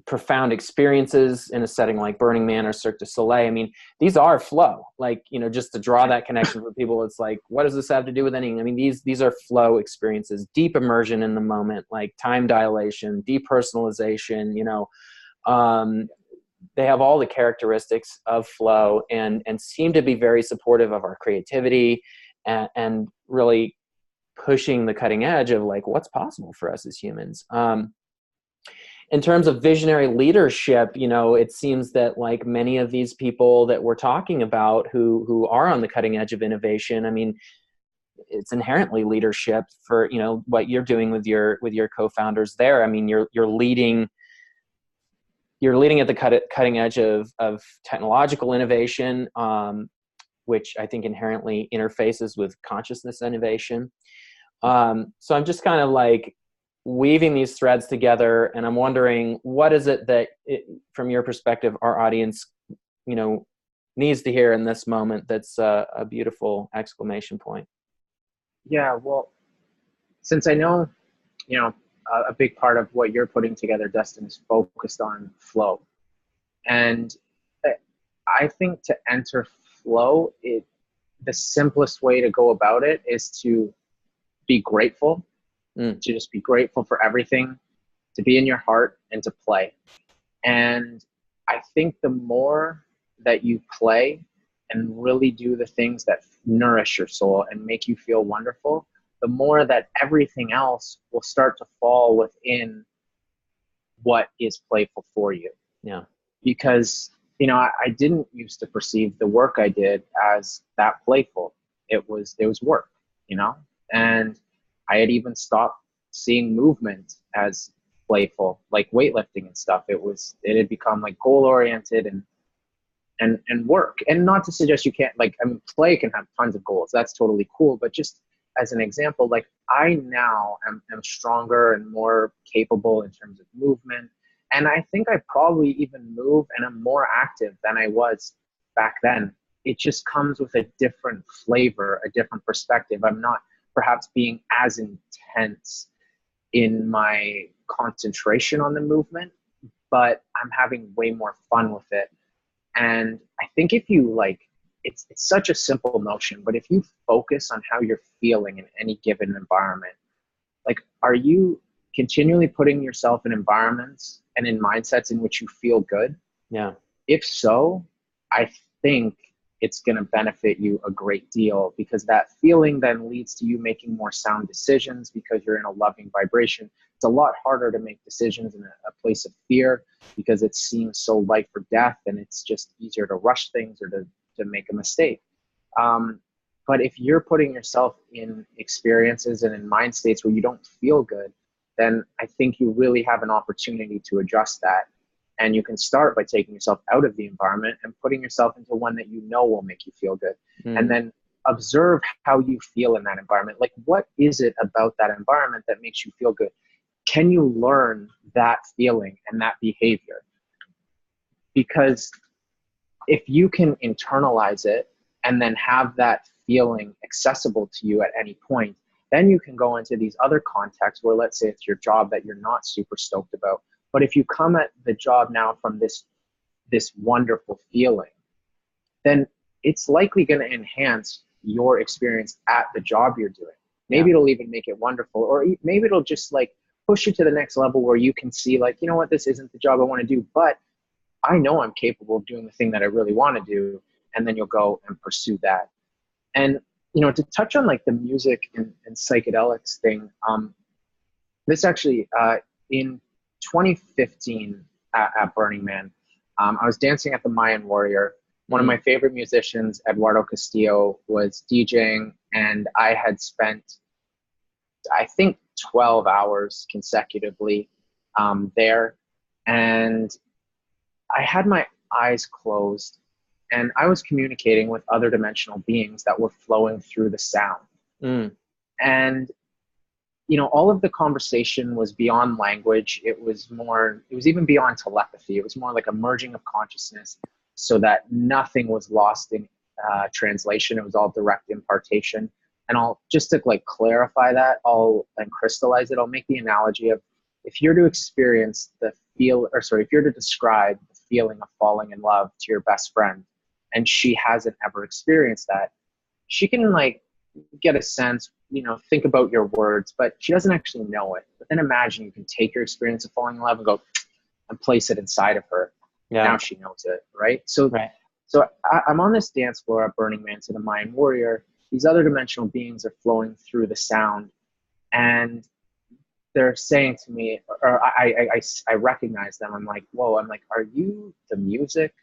profound experiences in a setting like Burning Man or Cirque du Soleil. I mean, these are flow, like, just to draw that connection for people. It's like, what does this have to do with anything? I mean, these are flow experiences, deep immersion in the moment, like time dilation, depersonalization, they have all the characteristics of flow, and seem to be very supportive of our creativity, and really pushing the cutting edge of like what's possible for us as humans. In terms of visionary leadership, it seems that like many of these people that we're talking about who are on the cutting edge of innovation, I mean, it's inherently leadership for, what you're doing with your co-founders there. I mean, you're leading at the cutting edge of technological innovation, which I think inherently interfaces with consciousness innovation. So I'm just kind of like weaving these threads together, and I'm wondering, what is it that, from your perspective, our audience, needs to hear in this moment that's a beautiful exclamation point? Yeah, well, since I know, a big part of what you're putting together, Dustin, is focused on flow. And I think to enter flow, the simplest way to go about it is to be grateful, to just be grateful for everything, to be in your heart, and to play. And I think the more that you play and really do the things that nourish your soul and make you feel wonderful, the more that everything else will start to fall within what is playful for you. Yeah. Because, I didn't used to perceive the work I did as that playful. It was work, and I had even stopped seeing movement as playful, like weightlifting and stuff. It had become like goal oriented and work. And not to suggest you can't, like, I mean, play can have tons of goals. That's totally cool. But just as an example, like I now am stronger and more capable in terms of movement. And I think I probably even move and I'm more active than I was back then. It just comes with a different flavor, a different perspective. I'm not perhaps being as intense in my concentration on the movement, but I'm having way more fun with it. And I think if you like, it's such a simple notion, but if you focus on how you're feeling in any given environment, like, are you continually putting yourself in environments and in mindsets in which you feel good? Yeah. If so, I think it's going to benefit you a great deal, because that feeling then leads to you making more sound decisions because you're in a loving vibration. It's a lot harder to make decisions in a place of fear because it seems so life or death, and it's just easier to rush things or to make a mistake. But if you're putting yourself in experiences and in mind states where you don't feel good, then I think you really have an opportunity to adjust that. And you can start by taking yourself out of the environment and putting yourself into one that you know will make you feel good. And then observe how you feel in that environment. Like, what is it about that environment that makes you feel good? Can you learn that feeling and that behavior? Because if you can internalize it and then have that feeling accessible to you at any point, then you can go into these other contexts where, let's say it's your job that you're not super stoked about. But if you come at the job now from this wonderful feeling, then it's likely going to enhance your experience at the job you're doing. Maybe it'll even make it wonderful, or maybe it'll just like push you to the next level where you can see, like, you know what, this isn't the job I want to do, but I know I'm capable of doing the thing that I really want to do. And then you'll go and pursue that. And, you know, to touch on like the music and psychedelics thing, this actually, in 2015 at Burning Man, I was dancing at the Mayan Warrior. One of my favorite musicians, Eduardo Castillo, was DJing, and I had spent, I think, 12 hours consecutively there. And I had my eyes closed, and I was communicating with other dimensional beings that were flowing through the sound. And you know, all of the conversation was beyond language. It was even beyond telepathy. It was more like a merging of consciousness, so that nothing was lost in translation. It was all direct impartation. And I'll just to like clarify that, and crystallize it, I'll make the analogy of, if you're to experience if you're to describe the feeling of falling in love to your best friend, and she hasn't ever experienced that, she can like get a sense, you know, think about your words, but she doesn't actually know it. But then imagine you can take your experience of falling in love and go and place it inside of her. Yeah. Now she knows it, right? So I'm on this dance floor at Burning Man to the Mayan Warrior. These other dimensional beings are flowing through the sound, and they're saying to me, or I recognize them. I'm like, whoa, I'm like, are you the music?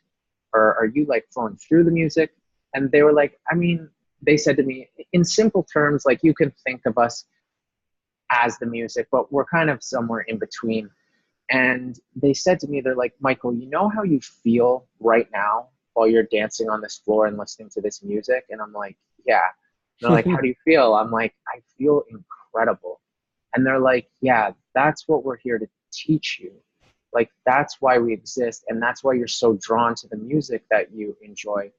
Or are you like flowing through the music? And they were like, I mean, they said to me in simple terms, like, you can think of us as the music, but we're kind of somewhere in between. And they said to me, they're like, Michael, you know how you feel right now while you're dancing on this floor and listening to this music? And I'm like, yeah. And they're like, how do you feel? I'm like, I feel incredible. And they're like, yeah, that's what we're here to teach you. Like, that's why we exist. And that's why you're so drawn to the music that you enjoy,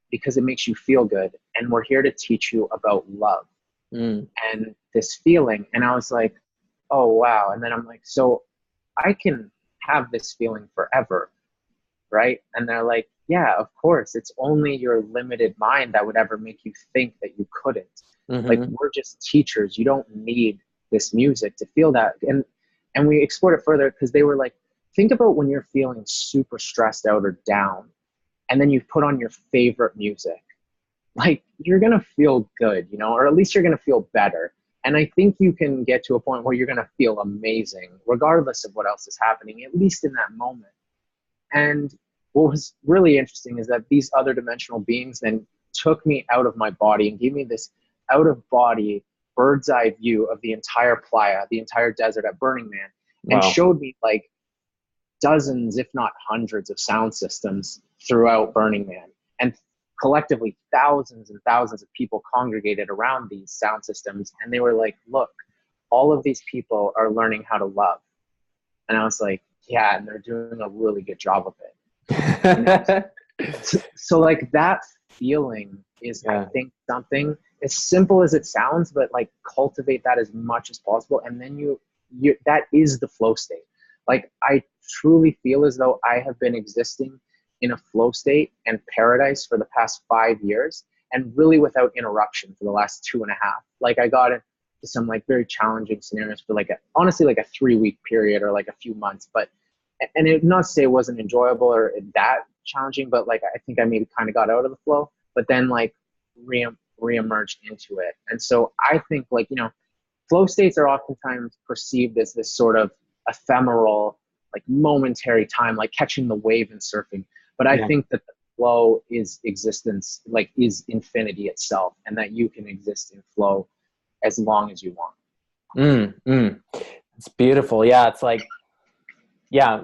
because it makes you feel good. And we're here to teach you about love and this feeling. And I was like, oh, wow. And then I'm like, so I can have this feeling forever, right? And they're like, yeah, of course. It's only your limited mind that would ever make you think that you couldn't. Like, we're just teachers. You don't need this music to feel that. And we explored it further, because they were like, think about when you're feeling super stressed out or down, and then you put on your favorite music. Like, you're going to feel good, you know, or at least you're going to feel better. And I think you can get to a point where you're going to feel amazing, regardless of what else is happening, at least in that moment. And what was really interesting is that these other dimensional beings then took me out of my body and gave me this out of body bird's eye view of the entire playa, the entire desert at Burning Man. and Wow. showed me like dozens, if not hundreds, of sound systems throughout Burning Man. And collectively, thousands and thousands of people congregated around these sound systems. And they were like, look, all of these people are learning how to love. And I was like, yeah, and they're doing a really good job of it. You know? So like that feeling is, I Yeah. think, something as simple as it sounds, but like cultivate that as much as possible. And then you that is the flow state. Like I truly feel as though I have been existing in a flow state and paradise for the past 5 years, and really without interruption for the last 2.5. Like I got into some like very challenging scenarios for like honestly like a 3-week period or like a few months, but and it not to say it wasn't enjoyable or that challenging, but like I think I maybe kind of got out of the flow, but then like re-emerged into it. And so I think like, you know, flow states are oftentimes perceived as this sort of ephemeral, like momentary time, like catching the wave and surfing. But I Yeah. think that the flow is existence, like is infinity itself, and that you can exist in flow as long as you want. It's beautiful. Yeah. It's like, yeah,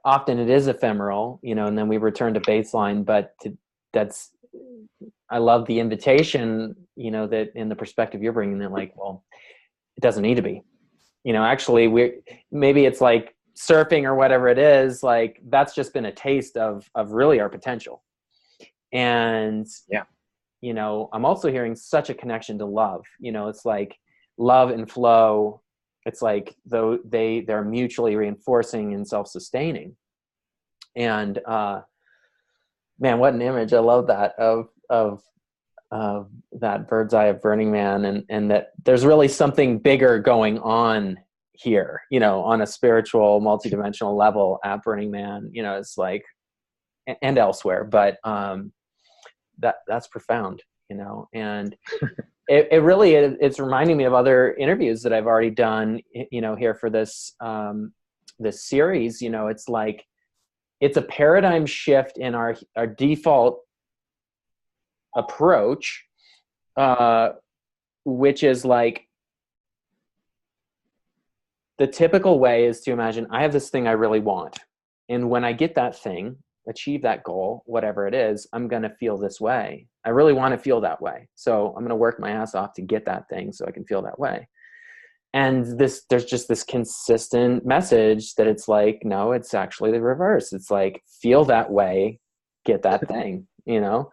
often it is ephemeral, you know, and then we return to baseline, but that's, I love the invitation, you know, that in the perspective you're bringing, that like, well, it doesn't need to be, you know, actually maybe it's like surfing or whatever it is, like that's just been a taste of really our potential. And, Yeah. you know, I'm also hearing such a connection to love, you know, it's like love and flow. It's like though they're mutually reinforcing and self-sustaining. And, man, what an image. I love that of that bird's eye of Burning Man, and that there's really something bigger going on here, you know, on a spiritual, multidimensional level at Burning Man, you know, it's like, and elsewhere, but that's profound, you know, and it really is, it's reminding me of other interviews that I've already done, you know, here for this this series. You know, it's like it's a paradigm shift in our default approach, which is like the typical way is to imagine I have this thing I really want, and when I get that thing, achieve that goal, whatever it is, I'm going to feel this way. I really want to feel that way, so I'm going to work my ass off to get that thing so I can feel that way. And there's just this consistent message that it's like, no, it's actually the reverse. It's like, feel that way, get that thing, you know?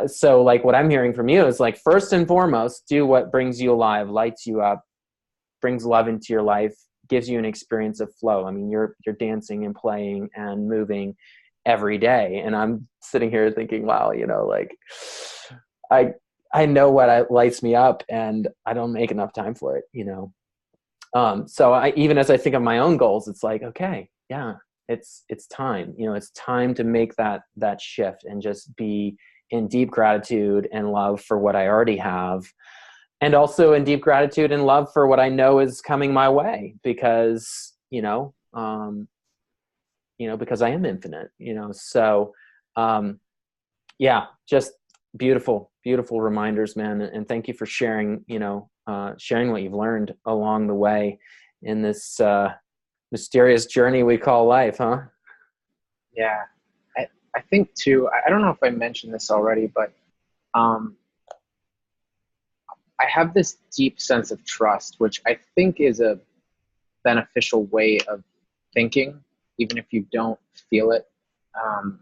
So like what I'm hearing from you is like, first and foremost, do what brings you alive, lights you up, brings love into your life, gives you an experience of flow. I mean, you're dancing and playing and moving every day. And I'm sitting here thinking, wow, you know, like I know what lights me up, and I don't make enough time for it, you know? So even as I think of my own goals, it's like, okay, yeah, it's time, you know, it's time to make that shift and just be in deep gratitude and love for what I already have. And also in deep gratitude and love for what I know is coming my way, because, because I am infinite, you know? So, yeah, just beautiful, beautiful reminders, man. And thank you for sharing, sharing what you've learned along the way in this mysterious journey we call life, huh? Yeah. I think too, I don't know if I mentioned this already, but um, I have this deep sense of trust, which I think is a beneficial way of thinking, even if you don't feel it um,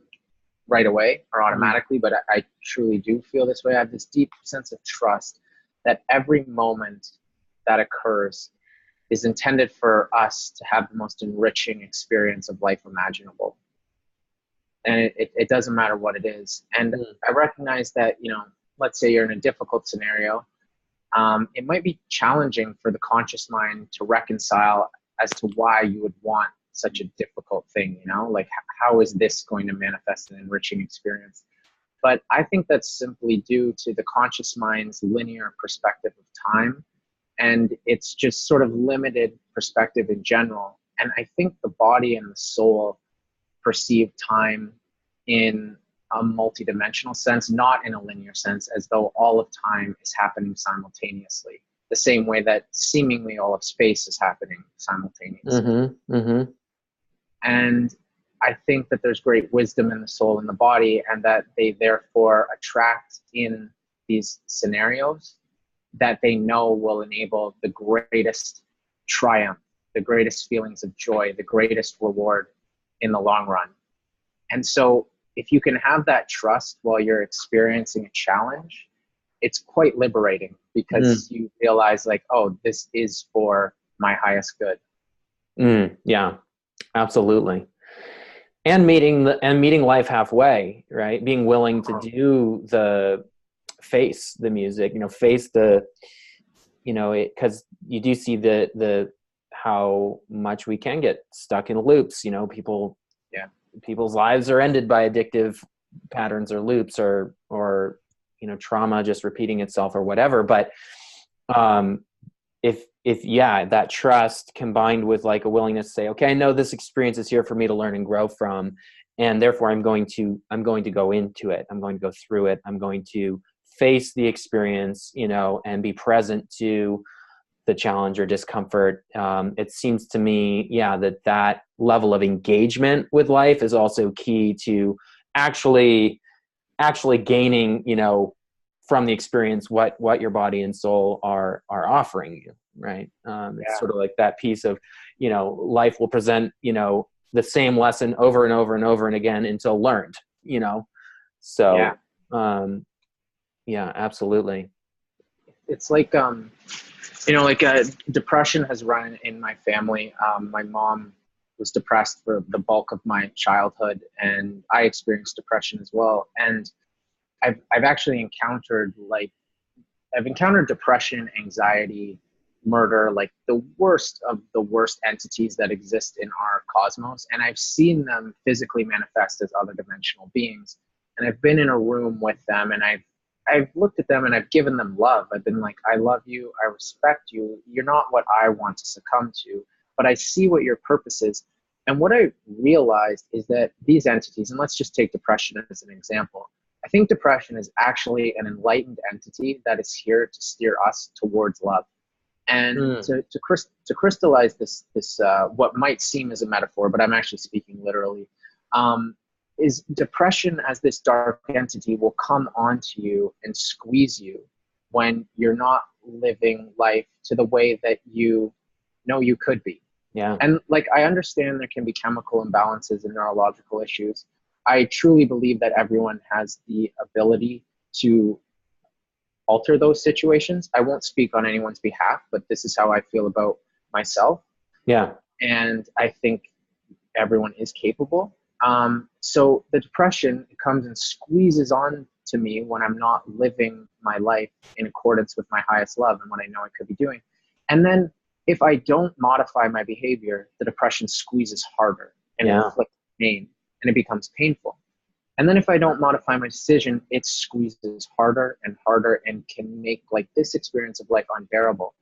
right away or Mm. automatically. But I truly do feel this way. I have this deep sense of trust that every moment that occurs is intended for us to have the most enriching experience of life imaginable. And it doesn't matter what it is. And Mm. I recognize that, let's say you're in a difficult scenario. It might be challenging for the conscious mind to reconcile as to why you would want such a difficult thing, like how is this going to manifest an enriching experience? But I think that's simply due to the conscious mind's linear perspective of time, and it's just sort of limited perspective in general. And I think the body and the soul perceive time in a multidimensional sense, not in a linear sense, as though all of time is happening simultaneously. the same way that seemingly all of space is happening simultaneously. Mm-hmm. Mm-hmm. And I think that there's great wisdom in the soul and the body, and that they therefore attract in these scenarios that they know will enable the greatest triumph, the greatest feelings of joy, the greatest reward in the long run. And so if you can have that trust while you're experiencing a challenge, it's quite liberating, because you realize like, oh, this is for my highest good. Yeah, absolutely. And meeting life halfway, right? Being willing to do face the music, face the, because you do see the how much we can get stuck in loops. Yeah. People's lives are ended by addictive patterns or loops, or trauma just repeating itself or whatever. But if that trust combined with like a willingness to say, okay, I know this experience is here for me to learn and grow from, and therefore I'm going to go into it. I'm going to go through it. I'm going to face the experience, and be present to the challenge or discomfort. It seems to me, that level of engagement with life is also key to actually gaining, from the experience, what your body and soul are offering you, right? It's sort of like that piece of, life will present, the same lesson over and over and over and again until learned, so absolutely. It's like depression has run in my family. My mom was depressed for the bulk of my childhood, and I experienced depression as well. And I've actually encountered depression, anxiety, murder, like the worst of the worst entities that exist in our cosmos. And I've seen them physically manifest as other dimensional beings. And I've been in a room with them, and I've looked at them and I've given them love. I've been like, I love you. I respect you. You're not what I want to succumb to, but I see what your purpose is. And what I realized is that these entities, and let's just take depression as an example, I think depression is actually an enlightened entity that is here to steer us towards love. And to crystallize this what might seem as a metaphor, but I'm actually speaking literally, is depression as this dark entity will come onto you and squeeze you when you're not living life to the way that you know you could be. Yeah. And like, I understand there can be chemical imbalances and neurological issues. I truly believe that everyone has the ability to alter those situations. I won't speak on anyone's behalf, but this is how I feel about myself. Yeah. And I think everyone is capable. So the depression comes and squeezes on to me when I'm not living my life in accordance with my highest love and what I know I could be doing. And then if I don't modify my behavior, the depression squeezes harder and inflicts pain, and it becomes painful. And then if I don't modify my decision, it squeezes harder and harder and can make like this experience of life unbearable.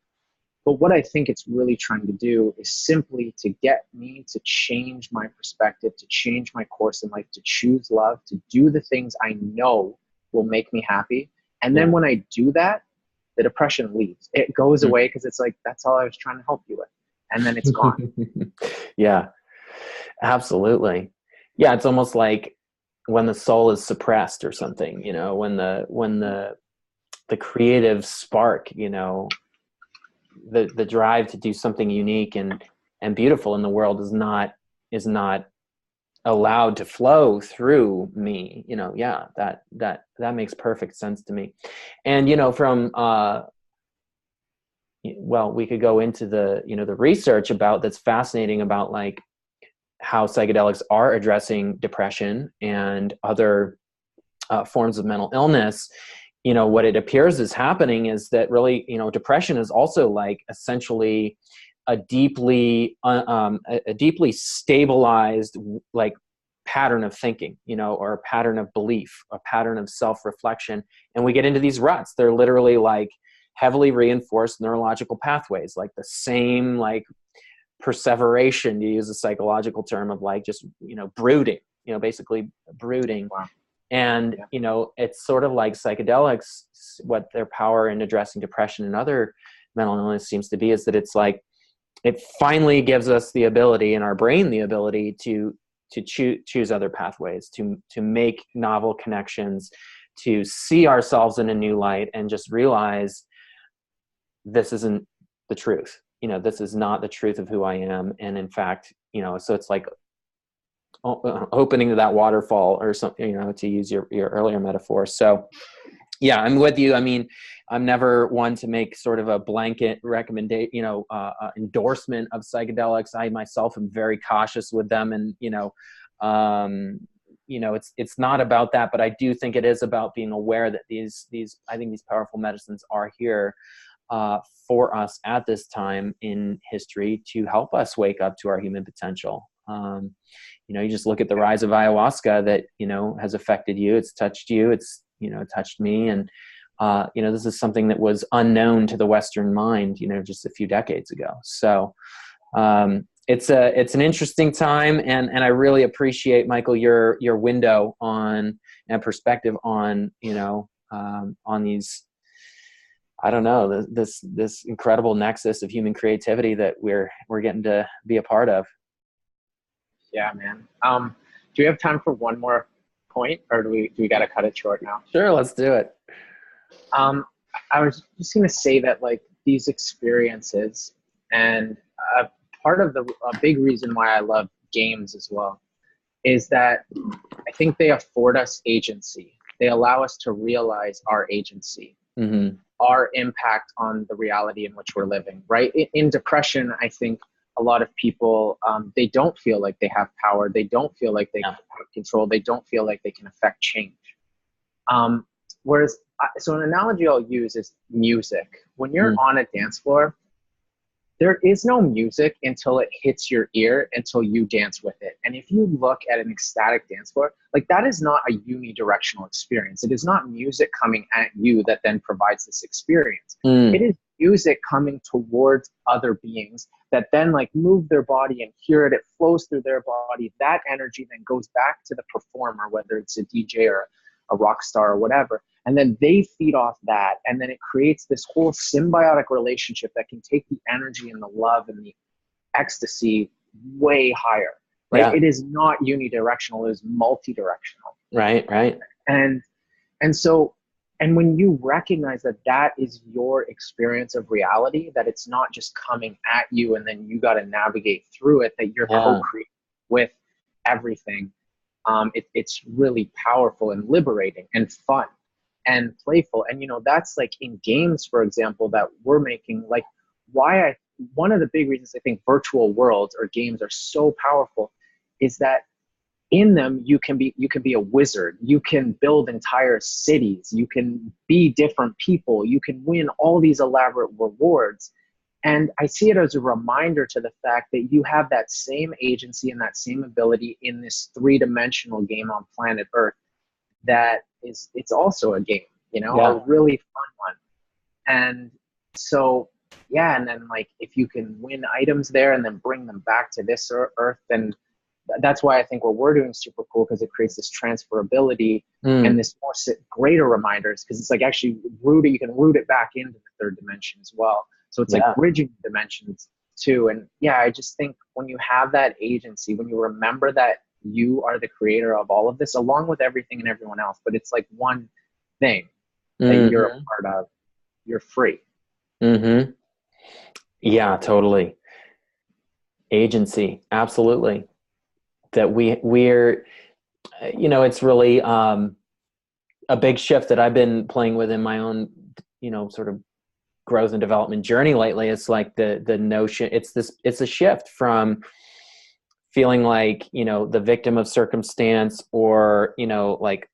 But what I think it's really trying to do is simply to get me to change my perspective, to change my course in life, to choose love, to do the things I know will make me happy. And then when I do that, the depression leaves. It goes away because it's like, that's all I was trying to help you with. And then it's gone. Yeah, absolutely. Yeah, it's almost like when the soul is suppressed or something, when the creative spark, the drive to do something unique and beautiful in the world is not allowed to flow through me, that makes perfect sense to me. And from we could go into the research about that's fascinating about like how psychedelics are addressing depression and other forms of mental illness. What it appears is happening is that really, depression is also like essentially a deeply stabilized like pattern of thinking, or a pattern of belief, a pattern of self-reflection. And we get into these ruts. They're literally like heavily reinforced neurological pathways, like the same like perseveration, to use a psychological term, of like just, brooding, basically brooding. Wow. And, it's sort of like psychedelics, what their power in addressing depression and other mental illness seems to be, is that it's like, it finally gives us the ability in our brain, the ability to choose other pathways, to make novel connections, to see ourselves in a new light, and just realize this isn't the truth. This is not the truth of who I am. And in fact, so it's like opening to that waterfall or something, to use your earlier metaphor. So yeah, I'm with you. I mean, I'm never one to make sort of a blanket recommendation, endorsement of psychedelics. I myself am very cautious with them, and it's not about that, but I do think it is about being aware that these powerful medicines are here for us at this time in history to help us wake up to our human potential. You just look at the rise of ayahuasca that has affected you. It's touched you. It's touched me, and this is something that was unknown to the Western mind, just a few decades ago. So it's an interesting time, and I really appreciate, Michael, your window on and perspective on on these, I don't know, this incredible nexus of human creativity that we're getting to be a part of. Yeah, man. Do we have time for one more point, or do we got to cut it short now? Sure, let's do it. I was just going to say that, like, these experiences, and part of a big reason why I love games as well, is that I think they afford us agency. They allow us to realize our agency, our impact on the reality in which we're living, right? In depression, I think a lot of people, they don't feel like they have power. They don't feel like they have control. They don't feel like they can affect change. So an analogy I'll use is music. When you're on a dance floor, there is no music until it hits your ear, until you dance with it. And if you look at an ecstatic dance floor, like, that is not a unidirectional experience. It is not music coming at you that then provides this experience. It is music coming towards other beings that then, like, move their body and hear it. It flows through their body. That energy then goes back to the performer, whether it's a DJ or a rock star or whatever. And then they feed off that. And then it creates this whole symbiotic relationship that can take the energy and the love and the ecstasy way higher. Like, it is not unidirectional, it is multi-directional. Right. And when you recognize that that is your experience of reality, that it's not just coming at you and then you got to navigate through it, that you're co-creating with everything, it's really powerful and liberating and fun and playful. And that's, like, in games, for example, that we're making, like, one of the big reasons I think virtual worlds or games are so powerful is that in them you can be a wizard, you can build entire cities, you can be different people, you can win all these elaborate rewards. And I see it as a reminder to the fact that you have that same agency and that same ability in this 3-dimensional game on planet Earth. It's also a game, a really fun one. And so, and then, like, if you can win items there and then bring them back to this Earth, then that's why I think what we're doing is super cool, because it creates this transferability and this more greater reminders, because it's like actually you can root it back into the 3rd dimension as well. So it's like bridging dimensions too. And I just think when you have that agency, when you remember that you are the creator of all of this, along with everything and everyone else, but it's like one thing that you're a part of, you're free. Yeah, totally. Agency. Absolutely. That we're, it's really a big shift that I've been playing with in my own, sort of growth and development journey lately. It's like the notion, it's a shift from feeling like, the victim of circumstance, or, like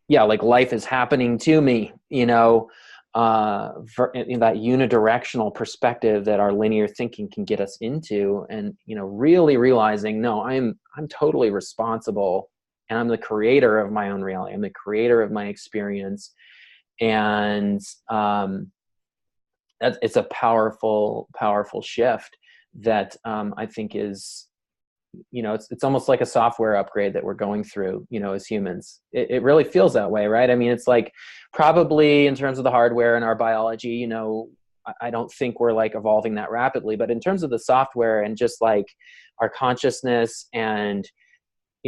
like life is happening to me, in that unidirectional perspective that our linear thinking can get us into, and really realizing, no, I'm totally responsible, and I'm the creator of my own reality. I'm the creator of my experience, and it's a powerful shift that I think is it's almost like a software upgrade that we're going through, as humans. It really feels that way, right? I mean, it's like probably in terms of the hardware and our biology, I don't think we're like evolving that rapidly, but in terms of the software and just like our consciousness and,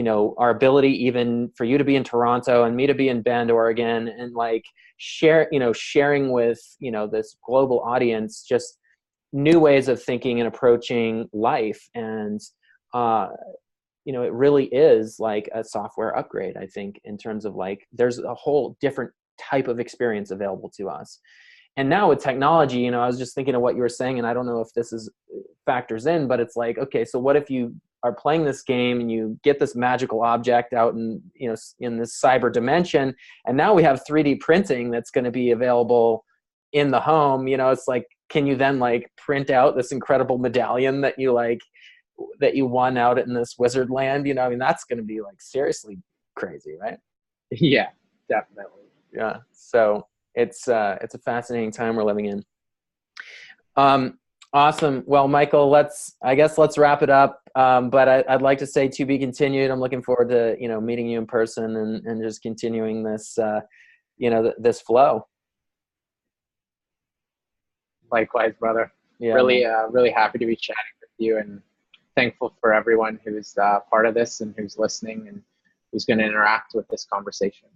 our ability even for you to be in Toronto and me to be in Bend, Oregon, and like sharing with, this global audience, just new ways of thinking and approaching life. And, it really is like a software upgrade, I think, in terms of like, there's a whole different type of experience available to us. And now with technology, I was just thinking of what you were saying, and I don't know if this is factors in, but it's like, okay, so what if you are playing this game and you get this magical object out in, in this cyber dimension, and now we have 3D printing that's going to be available in the home. It's like, can you then like print out this incredible medallion that you won out in this wizard land? I mean, that's going to be like seriously crazy, right? Yeah, definitely. Yeah. So it's a fascinating time we're living in. Awesome. Well, Michael, let's wrap it up. But I'd like to say to be continued. I'm looking forward to, meeting you in person and just continuing this, this flow. Likewise, brother. Yeah, really happy to be chatting with you, and thankful for everyone who's part of this and who's listening and who's going to interact with this conversation.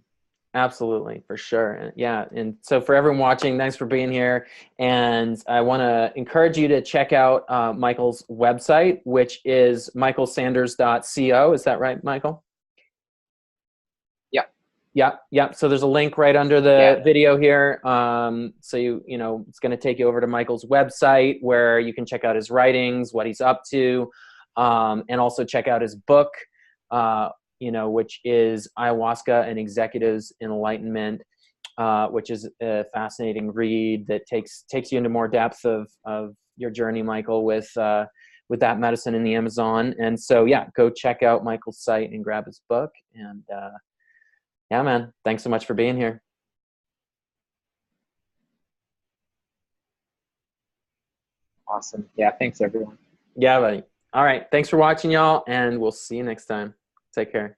Absolutely, for sure. Yeah. And so for everyone watching, thanks for being here. And I want to encourage you to check out Michael's website, which is michaelsanders.co. Is that right, Michael? Yeah. Yeah. So there's a link right under the video here. So it's going to take you over to Michael's website where you can check out his writings, what he's up to, and also check out his book, which is Ayahuasca and Executives Enlightenment, which is a fascinating read that takes you into more depth of your journey, Michael, with that medicine in the Amazon. And so, yeah, go check out Michael's site and grab his book. And yeah, man, thanks so much for being here. Awesome. Yeah, thanks everyone. Yeah, buddy. All right. Thanks for watching, y'all, and we'll see you next time. Take care.